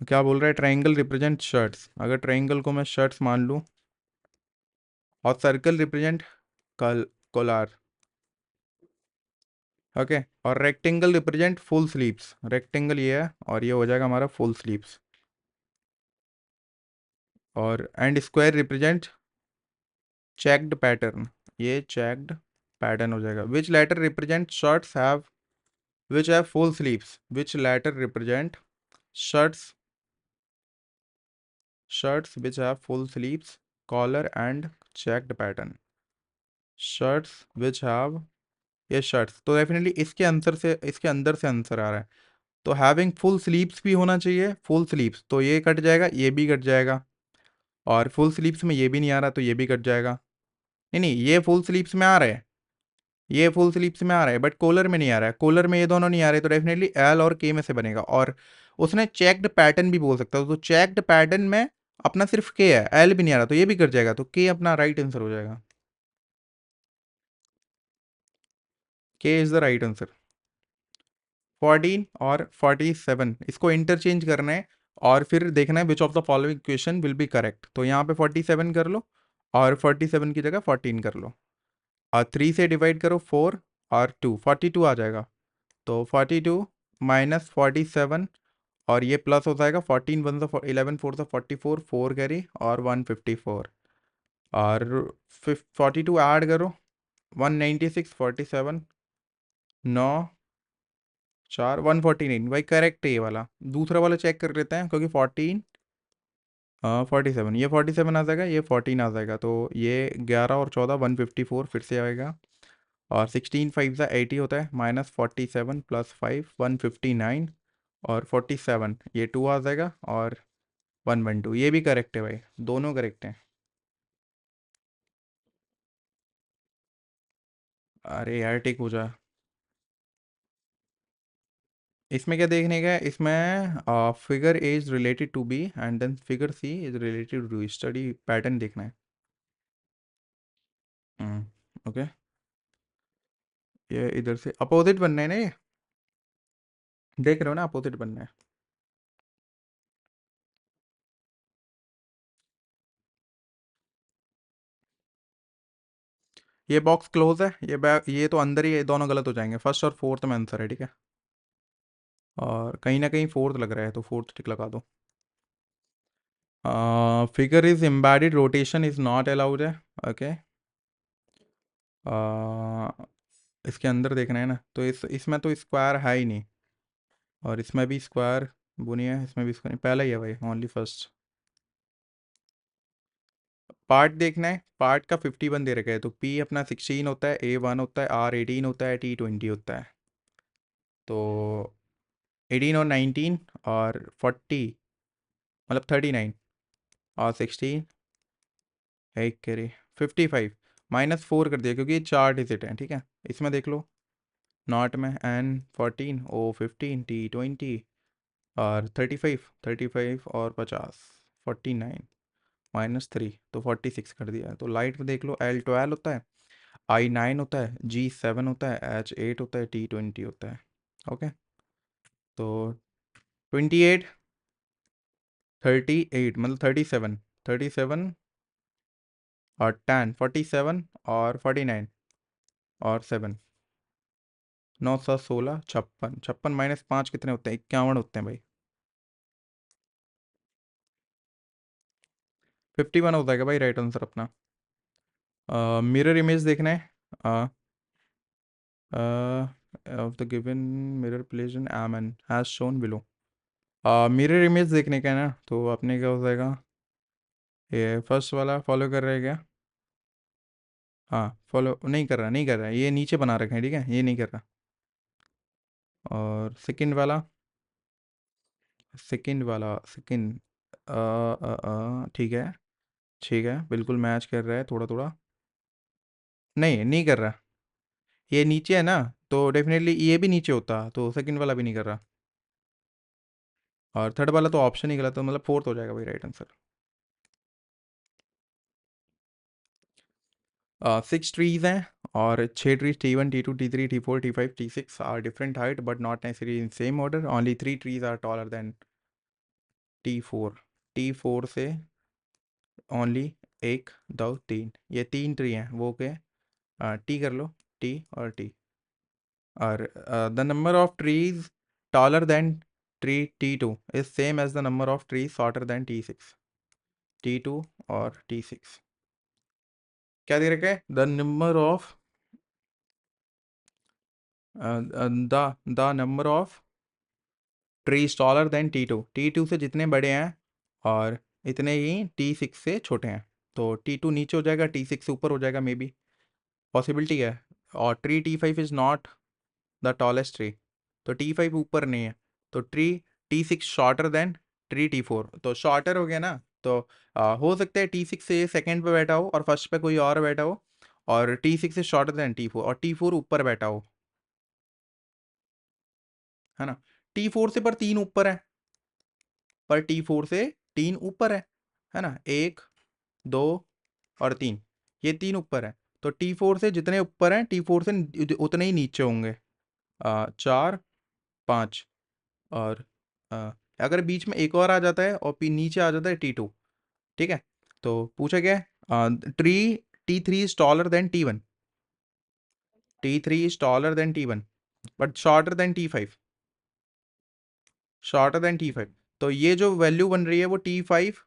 क्या बोल रहा है, ट्राइंगल रिप्रेजेंट शर्ट्स, अगर ट्राइंगल को मैं शर्ट्स मान लूँ, और सर्कल रिप्रेजेंट कॉलर, ओके, और rectangle represent full sleeves, rectangle ये है, और ये हो जाएगा हमारा फुल स्लीव्स, और and square represent checked pattern, ये चेक्ड पैटर्न हो जाएगा। विच letter represent shirts have which have full sleeves, which latter represent shirts which have full sleeves, collar and checked pattern, shirts which have, ये shirts, तो definitely इसके answer से, इसके अंदर से आंसर आ रहा है, तो हैविंग फुल स्लीव्स भी होना चाहिए, फुल स्लीव्स, तो ये कट जाएगा, ये भी कट जाएगा, और फुल स्लीव्स में ये भी नहीं आ रहा, तो ये भी कट जाएगा। नहीं नहीं, ये फुल स्लीव्स में आ रहा है, ये फुल स्लीव्स में आ रहा है, बट कॉलर में नहीं आ रहा है, कॉलर में ये दोनों नहीं आ रहे, तो डेफिनेटली एल और के में से बनेगा। और उसने चेक्ड पैटर्न भी बोल सकता है, तो चेक्ड पैटर्न में अपना सिर्फ के है, एल भी नहीं आ रहा, तो ये भी कर जाएगा, तो के अपना राइट आंसर हो जाएगा, के इज द राइट आंसर। 14 और 47 इसको इंटरचेंज करना है, और फिर देखना है विच of the following equation will be correct, तो यहाँ पे 47 कर लो, और 47 की जगह 14 कर लो, और 3 से डिवाइड करो 4 और 2, 42 आ जाएगा, तो 42 -47, और ये प्लस हो जाएगा, 14 1 सा 11 4 सा 44, 4 कैरी और 154, और 42 ऐड करो, 196 47 9 4 149, भाई करेक्ट है ये वाला। दूसरा वाला चेक कर लेते हैं, क्योंकि 14 47, ये 47 आ जाएगा, ये 14 आ जाएगा, तो ये 11 और 14 154 फिर से आएगा। और 16 5 ज़ा 80 होता है, -47 + 5 159, और 47 ये 2 आ जाएगा, और 112, ये भी करेक्ट है भाई, दोनों करेक्ट हैं। अरे यार टिक हो जा। इसमें क्या देखने का है, इसमें figure A is related to B and then figure C is related to study pattern देखना है। ओके, ये इधर से अपोजिट बनना है ना, ये देख रहे हो ना, अपोजिट बनना है। ये बॉक्स क्लोज है, ये बैक, ये तो अंदर ही है, दोनों गलत हो जाएंगे, फर्स्ट और फोर्थ में आंसर है, ठीक है। और कहीं ना कहीं फोर्थ लग रहा है, तो फोर्थ टिक लगा दो। Figure is embedded rotation is not allowed है। ओके, इसके अंदर देखना है ना, तो इसमें तो स्क्वायर है ही नहीं, और इसमें भी स्क्वायर वो नहीं है, इसमें भी स्क्वायर पहला ही है भाई, ओनली फर्स्ट। पार्ट देखना है, पार्ट का 51 दे रखा है, तो पी अपना 16 होता है, A1 होता है, R 18 होता है, T 20 होता है। तो 18 और 19 और 40, मतलब 39, और 16, एक करे 55, -4 कर दिया क्योंकि ये 4 डिजिट है, ठीक है। इसमें देख लो, नॉट में N 14, O 15, T 20, और 35 और 50, 49, -3, तो 46 कर दिया है। तो लाइट में देख लो, L 12 होता है, I 9 होता है, G 7 होता है, H 8 होता है, T 20 होता है। ओके, तो 28, 38 मतलब 37, 37 और 10, 47 और 49 और 7, 9 7 16, 56, 56 -5 कितने होते हैं, 51 होते हैं भाई। 51 हो जाएगा भाई राइट आंसर अपना। मिरर इमेज देखना है, of the given mirror place in M N has shown below. Mirror image देखने का है ना, तो अपने क्या हो जाएगा, ये फर्स्ट वाला फॉलो कर रहा है क्या? हाँ, फॉलो नहीं कर रहा, नहीं कर रहा, ये नीचे बना रखे हैं, ठीक है, ये नहीं कर रहा। और सेकंड वाला, सेकंड, ठीक है, ठीक है, बिल्कुल मैच कर रहा है थोड़ा थोड़ा। नहीं, नहीं कर रहा, ये नीचे है ना, तो डेफिनेटली ये भी नीचे होता, तो सेकंड वाला भी नहीं कर रहा। और थर्ड वाला तो ऑप्शन ही गलत, तो मतलब फोर्थ हो जाएगा भाई राइट आंसर। 6 ट्रीज हैं, और 6 trees T1 T2 T3 T4 T5 T6 are different height but not necessary in same order, only 3 trees are taller than T4। T4 से ओनली एक, दो, तीन, ये 3 ट्री हैं, वो के टी कर लो, टी और टी। और the number of trees taller than tree T2 is same as the number of trees shorter than T6। T2 और T6 क्या दे रखे, the number of, the number of trees taller than T2 से जितने बड़े हैं, और इतने ही T6 से छोटे हैं, तो T2 नीचे हो जाएगा, T6 से ऊपर हो जाएगा, मे बी पॉसिबिलिटी है। और tree T5 is not the tallest tree, तो T5 ऊपर नहीं है, तो tree T6 shorter than tree T4, तो शॉर्टर हो गया ना, तो हो सकता है T6 से सेकंड पे बैठा हो और फर्स्ट पे कोई और बैठा हो, और T6 is shorter than T4 और T4 ऊपर बैठा हो, है ना। T4 से पर 3 ऊपर है, पर T4 से 3 ऊपर है ना, 1 2 और 3, ये 3 ऊपर है, तो T4 से जितने ऊपर हैं T4 से उतने ही नीचे होंगे, 4 5, और आ, अगर बीच में एक और आ जाता है और नीचे आ जाता है T2, ठीक है। तो पूछा क्या है, tree T3 is taller than T1, T3 is taller than T1 but shorter than T5, shorter than T5, तो ये जो वैल्यू बन रही है वो T5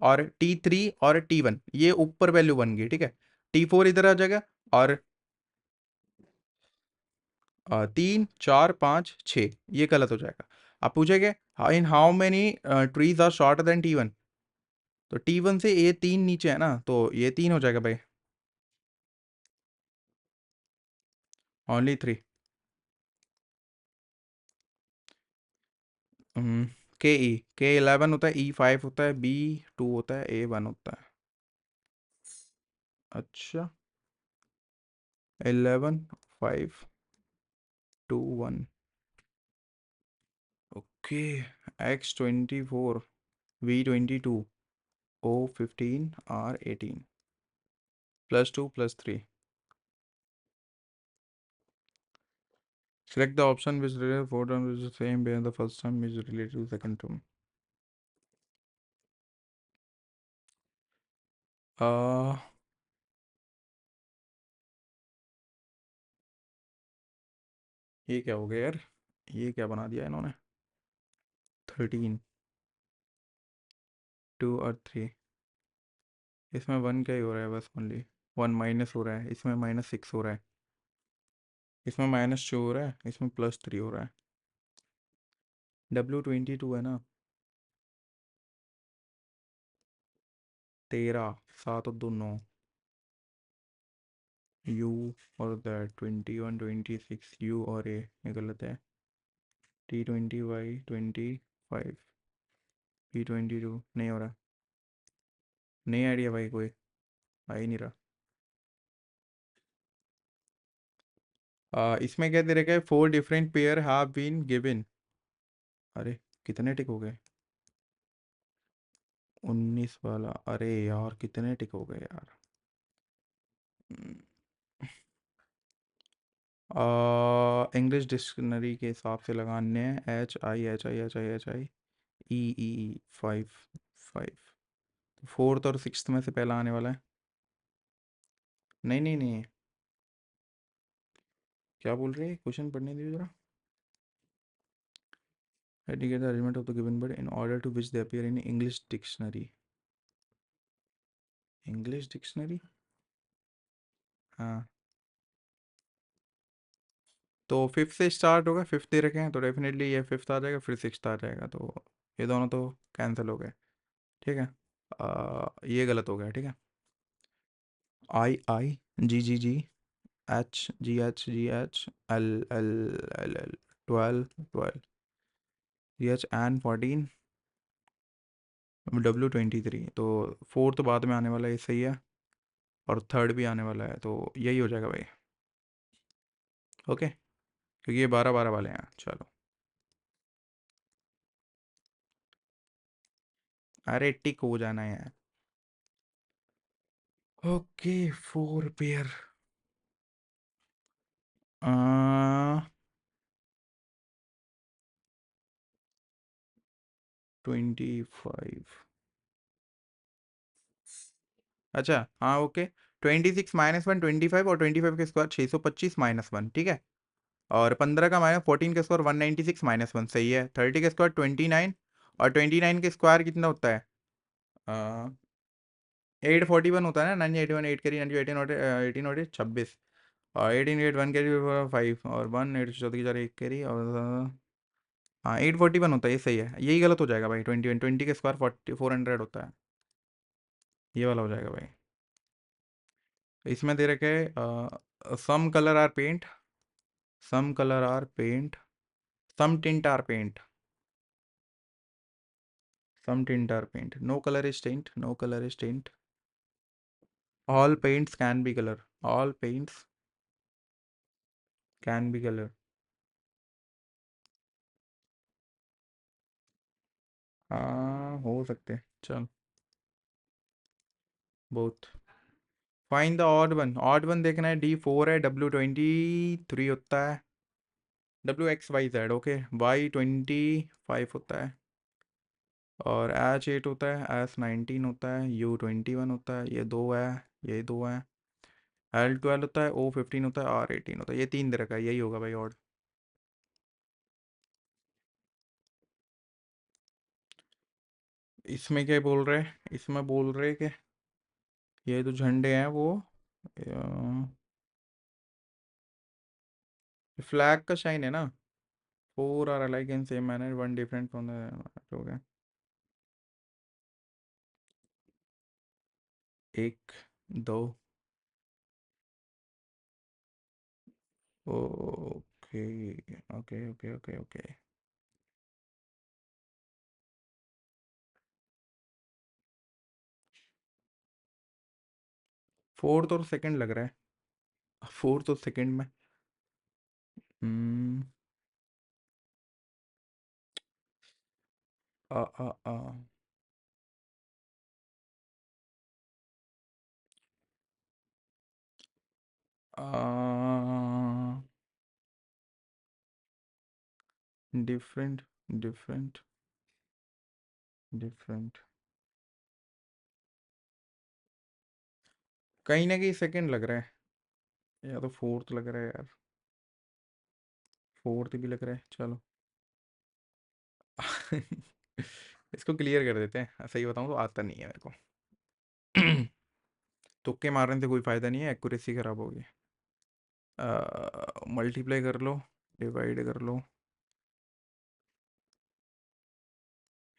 और T3 और T1 ये ऊपर वैल्यू बन गई, ठीक है। T4 इधर आ जाएगा, और 3 4 5 6 ये गलत हो जाएगा। आप पूछेंगे in how many trees are shorter than T1, तो T1 से A3 नीचे है ना, तो ये 3 हो जाएगा भाई। ओनली 3। K11 होता है, E5 होता है, B2 होता है, A1 होता है। अच्छा, 11, 5, 2, 1। Okay. X24, V22, O15, R18, +2, +3। Select the option which related four terms is the same where the first term is related to second term. uh ये क्या हो गया यार, ये क्या बना दिया इन्होंने। 13, 2 और 3। इसमें 1 क्या ही हो रहा है बस, ओनली 1 माइनस हो रहा है, इसमें -6 हो रहा है, इसमें -2 हो रहा है, इसमें +3 हो रहा है। W22 है ना, 13, 7 और 2 9। U और दैट 21, 26 U और A, ये गलत है। T20, Y25, P22 नहीं हो रहा। नहीं आइडिया भाई, कोई आ ही नहीं रहा। इसमें क्या दे रखा है, 4 different pair have been given. अरे कितने टिक हो गए, 19 वाला। अरे यार कितने टिक हो गए यार। इंग्लिश डिक्शनरी के हिसाब से लगाने हैं, HI, E 5, 5। फोर्थ और सिक्स्थ में से पहला आने वाला है। नहीं नहीं नहीं, क्या बोल रहे हैं, क्वेश्चन पढ़ने दीजिए जरा। Indicate the element of the given word in order to which they appear in English dictionary। English dictionary, हाँ। तो फिफ्थ से स्टार्ट होगा, फिफ्थ दे रखे हैं तो डेफिनेटली ये फिफ्थ आ जाएगा, फिर सिक्स्थ आ जाएगा, तो ये दोनों तो कैंसिल हो गए। ठीक है। ये गलत हो गया, ठीक है। I, G, G, G, H, L, 12, 12, and 14, W23। तो फोर्थ बाद में आने वाला है, ये सही है। और थर्ड भी आने वाला है, तो यही हो जाएगा भाई। ओके, क्योंकि ये 12 12 वाले हैं। चलो, अरे टिक हो जाना है। Okay, 4 pair. 25। अच्छा हाँ, ओके। 26 -1, 25 और 25 के स्क्वायर 625 -1, ठीक है। और 15 का -14 के स्क्वायर 196 -1, सही है। 30 के स्क्वायर 29, और 29 के स्क्वायर कितना होता है, 841 होता है ना। 981, 8 कैरी 90, 18 और 18 और 26। और 18 8 1 कैरी 5 और 1 8 चौदह की 1 कैरी और हाँ 841 होता है, ये सही है। यही गलत हो जाएगा भाई, 20 के स्क्वायर 400 होता है। ये वाला हो जाएगा भाई। इसमें दे रखे some colour are paint, some colour are paint, some tint are paint, some tint are paint, no colour is tint, no colour is tint, all paints can be colour, all paints can be colour. हाँ हो सकते हैं, चल। बहुत। Find the odd one, odd one देखना है। D4 है, W23 होता है, WXYZ, ओके। Y25 होता है, और H8 होता है, S19 होता है, U21 होता है, ये दो है, ये दो है। L12 होता है, O15 होता है, R18 होता है। ये 3 दे रखा है, यही होगा भाई ऑड। इसमें क्या बोल रहे हैं, इसमें बोल रहे हैं कि ये जो झंडे हैं वो फ्लैग का शाइन है ना। Four are alike in same manner, one different from the, हो गया। एक, दो, okay okay okay okay okay. Fourth और सेकंड लग रहा है, फोर्थ और सेकंड में। हम्म, आ आ आ आ डिफरेंट, डिफरेंट, डिफरेंट, कहीं ना कहीं सेकंड लग रहा है, या तो फोर्थ लग रहा है यार, फोर्थ भी लग रहा है, चलो। इसको क्लियर कर देते हैं, सही बताऊं तो आता नहीं है मेरे को। तुक्के मारने से कोई फायदा नहीं है, एक्यूरेसी खराब होगी। मल्टीप्लाई कर लो, डिवाइड कर लो,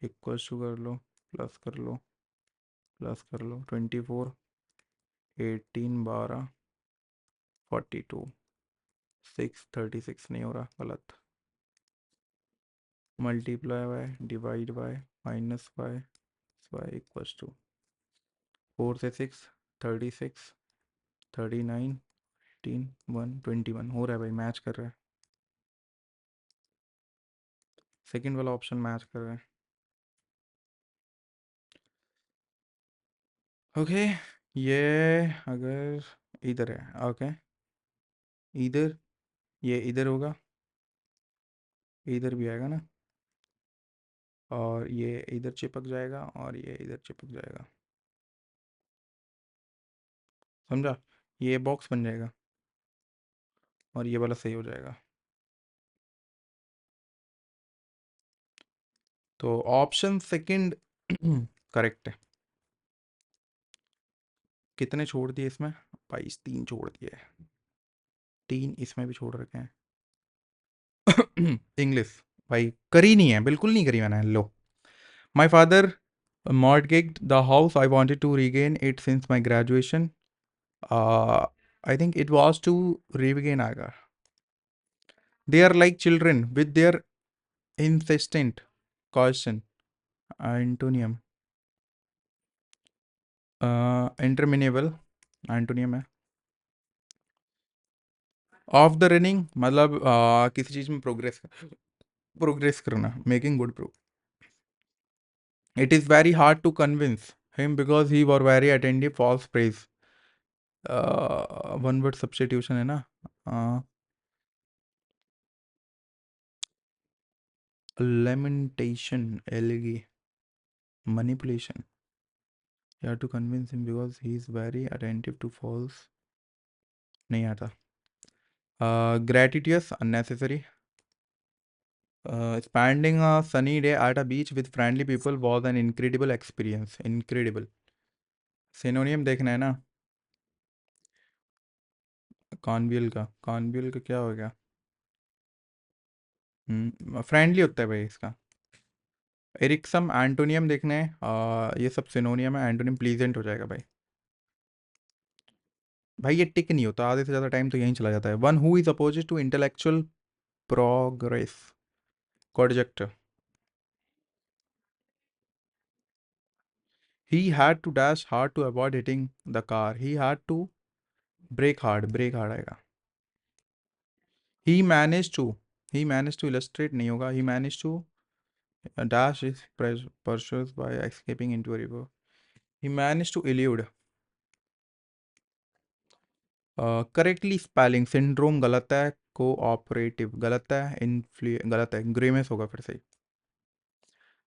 इक्वल्स टू कर लो, प्लस कर लो, प्लस कर लो, 24, 18, 12, 42, 6, 36 नहीं हो रहा, गलत। Multiply by, divide by, minus by, Y equals to 4 से 6, 36, 39, 18, 1, 21 हो रहा है भाई, मैच कर रहा है, सेकंड वाला ऑप्शन मैच कर रहा है। ओके, ये अगर इधर है, ओके, इधर, ये इधर होगा, इधर भी आएगा ना, और ये इधर चिपक जाएगा और ये इधर चिपक जाएगा, समझा, ये बॉक्स बन जाएगा और ये वाला सही हो जाएगा। तो ऑप्शन सेकंड करेक्ट है। कितने छोड़ दिए इसमें? 22, 3 छोड़ दिए, 3 इसमें भी छोड़ रखे हैं। इंग्लिश भाई करी नहीं है, बिल्कुल नहीं करी मैंने, लो। My father mortgaged the house. I wanted to regain it since my graduation. I think it was to regain आएगा। They are like children with their incessant caution. Antonym, interminable, antonym है। ऑफ द रनिंग मतलब किसी चीज में progress, progress करना, making good pro. It is very hard to convince him because he were very attentive, false praise, one word substitution है ना, lamentation, elegy, manipulation, you have to convince him because he is very attentive to false, नहीं आता। gratuitous, unnecessary, spending a sunny day at a beach with friendly people was an incredible experience, incredible। सिनोनियम देखना है ना, कॉन्वियल का क्या हो गया? Friendly होता है भाई इसका। एरिक्सम, एंटोनियम देखने हैं, ये सब सिनोनियम है, एंटोनियम प्लीजेंट हो जाएगा भाई। भाई ये टिक नहीं होता, आधे से ज़्यादा टाइम तो यहीं चला जाता है। One who is opposite to intellectual progress, कॉडजेक्ट। He had to dash hard to avoid hitting the car. He had to brake hard आएगा। He managed to, he managed to illustrate नहीं होगा, he managed to dash his pursuers by escaping into a river. He managed to elude, correctly spelling, syndrome गलत है, cooperative गलत है, influ गलत है, grimace होगा फिर से।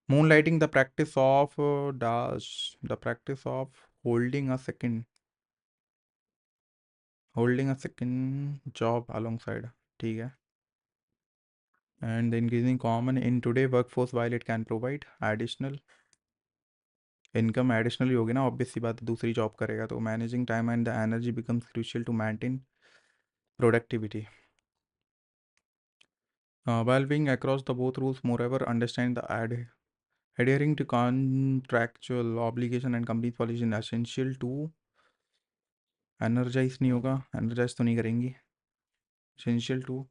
Moonlighting, the practice of dash, the practice of holding a second, holding a second job alongside, ठीक है। And the increasing common in today workforce while it can provide additional income, additional ही होगी ना, obvious सी बात है, दूसरी job करेगा तो। Managing time and the energy becomes crucial to maintain productivity, while being across the both rules, moreover understand the adhering to contractual obligation and company policy is essential to energise नहीं होगा, energise तो नहीं करेंगी। essential to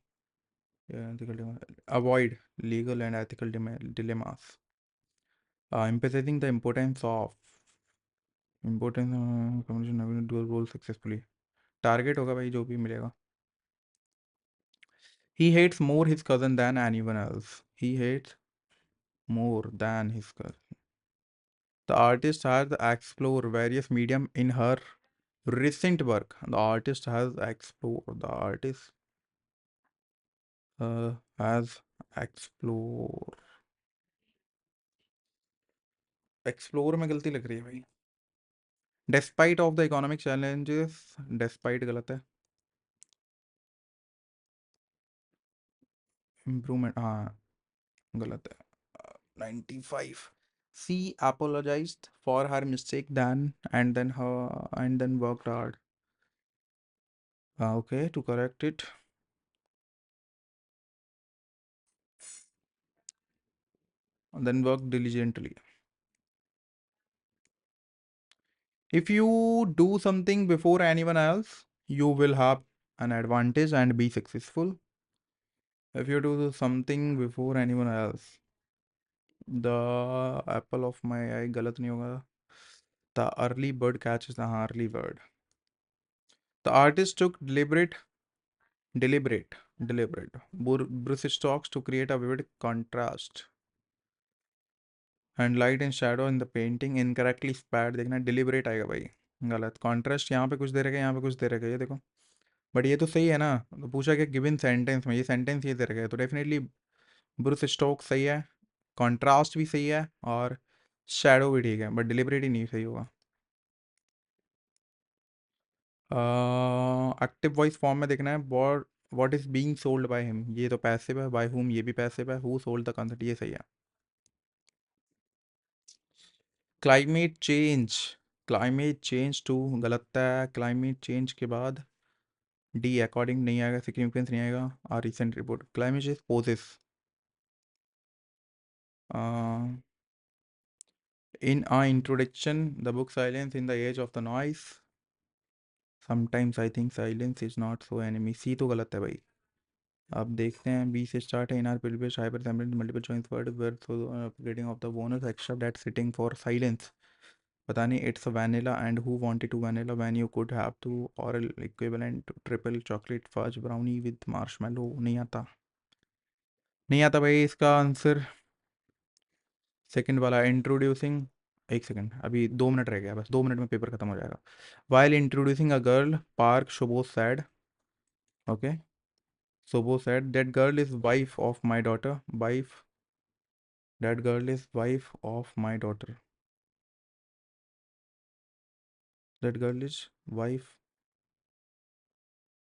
avoid legal and ethical dilemmas, emphasizing the importance communication dual role successfully। Target होगा भाई जो भी मिलेगा। he hates more his cousin than anyone else, he hates more than his cousin। the artist has explored various medium in her recent work, the artist has explored, explore में गलती लग रही है भाई। Despite of the economic challenges, despite गलत है। Improvement, हाँ गलत है। 95। सी apologized for her mistake then and then worked hard, okay, to correct it, and then worked diligently। if you do something before anyone else, you will have an advantage and be successful। if you do something before anyone else, the apple of my eye गलत नहीं होगा। the early bird catches the early bird। the artist took deliberate brush strokes to create a vivid contrast and light and shadow in the painting, incorrectly spared, देखना deliberate आएगा भाई, गलत। Contrast यहाँ पे कुछ दे रखा है, यहाँ पे कुछ दे रखा है, ये देखो। बट ये तो सही है ना, तो पूछा कि गिवन सेंटेंस में, ये सेंटेंस ये दे रखा है, तो डेफिनेटली ब्रूस स्टोक सही है, कॉन्ट्रास्ट भी सही है, और शैडो भी ठीक है, बट डिलिबरेट ही नहीं सही होगा। एक्टिव वॉइस फॉर्म में देखना है, what is being sold by him, ये तो पैसिव है, बाय हुम ये भी पैसिव है, हु सोल्ड द कंसेप्ट ये सही है। Climate change, climate change two गलत है, क्लाइमेट चेंज के बाद डी अकॉर्डिंग नहीं आएगा, सिग्निफिकेंस नहीं आएगा। A recent report climate change poses, in a introduction the book silence in the age of the noise, sometimes I think silence is not so enemy, see तो गलत है भाई। अब देखते हैं, बी से स्टार्ट है, in are previous hyper sampling multiple choice word where so upgrading of the bonus extra that sitting for silence, पता नहीं, it's vanilla and who wanted to vanilla when you could have to oral equivalent triple chocolate fudge brownie with marshmallow, नहीं आता, नहीं आता भाई। इसका answer second वाला introducing, एक सेकंड, अभी 2 मिनट रह गया, बस 2 मिनट में पेपर खत्म हो जाएगा। वाइल इंट्रोड्यूसिंग अ गर्ल पार्क शोबो सैड, ओके, शोबो said that girl is wife of my daughter, wife, that girl is wife of my daughter, that girl is wife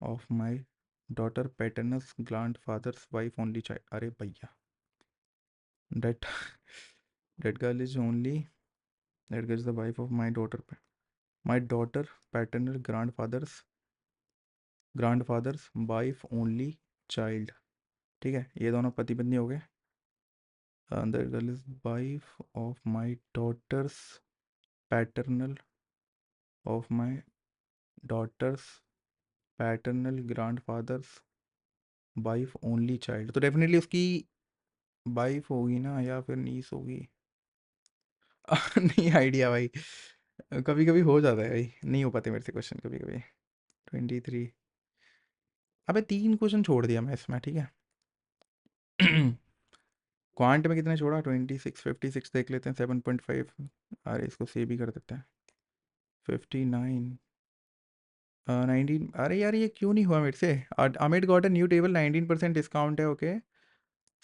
of my daughter paternal's grand father's wife only child, अरे भैया, that that girl is only, that girl is the wife of my daughter paternal grandfather's wife only child, ठीक है, ये दोनों पति पत्नी हो गए। That girl is wife of my daughter's paternal, of my daughter's paternal grandfather's wife only child, तो definitely उसकी वाइफ होगी ना, या फिर नीस होगी। नहीं आइडिया भाई, कभी कभी हो जाता है भाई, नहीं हो पाते मेरे से क्वेश्चन कभी कभी। 23, अबे 3 क्वेश्चन छोड़ दिया मैं इसमें, ठीक है। क्वांट में कितने छोड़ा, 26, 56 देख लेते हैं, 7.5, अरे इसको से भी कर देते हैं, 59, 19, अरे यार ये क्यों नहीं हुआ मेरे से। Amit got a new table, 19% discount है, ओके,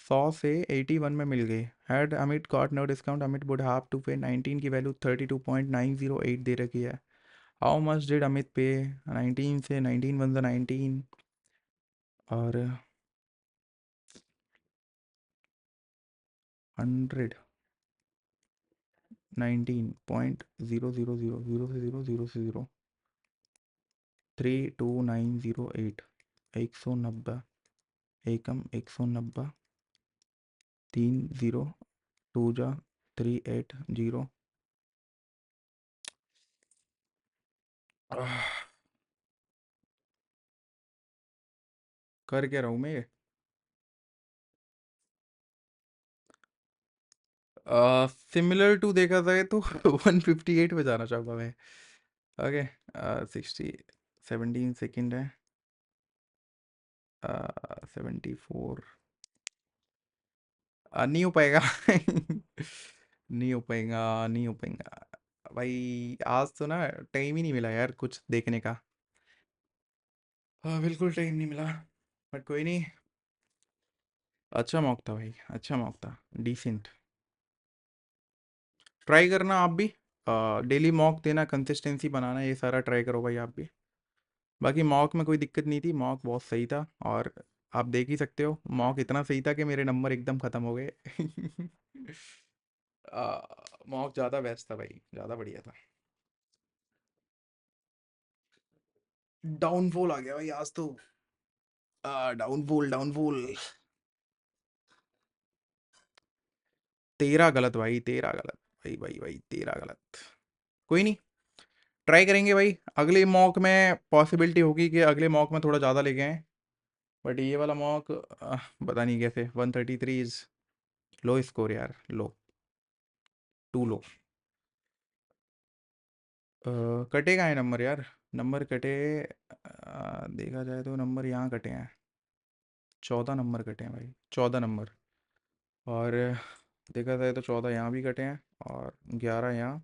100 से 81 में मिल गई। Had Amit got no discount Amit would have to pay 19 की वैल्यू 32.908 दे रखी है। हाउ मच डिड अमित पे, 19 से 19 वन 19, और 100, 19.000, 0 से 0, 32908, 190, एकम 190, 30, 2 जा 380। कर क्या रहा हूँ मैं ये? सिमिलर टू देखा जाए तो 158 पे जाना चाहूँगा मैं। ओके। 60, 17 सेकेंड है। 74। नहीं हो पाएगा। नहीं हो पाएगा, नहीं हो पाएगा। भाई आज तो ना टाइम ही नहीं मिला यार कुछ देखने का। बिल्कुल टाइम नहीं मिला। बट कोई नहीं। अच्छा मौका था भाई, अच्छा मौका था। डिसेंट। ट्राई करना आप भी। डेली मॉक देना, कंसिस्टेंसी बनाना, ये सारा ट्राई करो भाई आप भी। बाकी मॉक में कोई दिक्कत नहीं थी, मॉक बहुत सही था। और आप देख ही सकते हो मॉक इतना सही था कि मेरे नंबर एकदम ख़त्म हो गए। मॉक ज़्यादा बेस्ट था भाई, ज़्यादा बढ़िया था। डाउनफॉल आ गया भाई आज तो। Downfall, downfall. तेरा गलत भाई, तेरा गलत। भाई भाई भाई तेरा गलत। कोई नहीं। ट्राई करेंगे भाई अगले मॉक में, पॉसिबिलिटी होगी कि अगले मॉक में थोड़ा ज़्यादा लेके आए। बट ये वाला मॉक पता नहीं कैसे 133 इज लो स्कोर यार, लो। To low. कटेगा है नंबर यार। नंबर कटे। देखा जाए तो नंबर यहाँ कटे हैं। 14 नंबर कटे हैं भाई, 14 नंबर। और देखा जाए तो 14 यहाँ भी कटे हैं। और 11 यहाँ।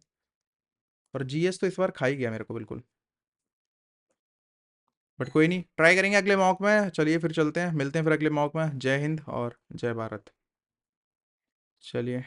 और जीएस तो इस बार खा ही गया मेरे को बिल्कुल। बट कोई नहीं, ट्राई करेंगे अगले मॉक में। चलिए फिर चलते हैं, मिलते हैं फिर अगले मॉक में। जय हिंद और जय भारत। चलिए।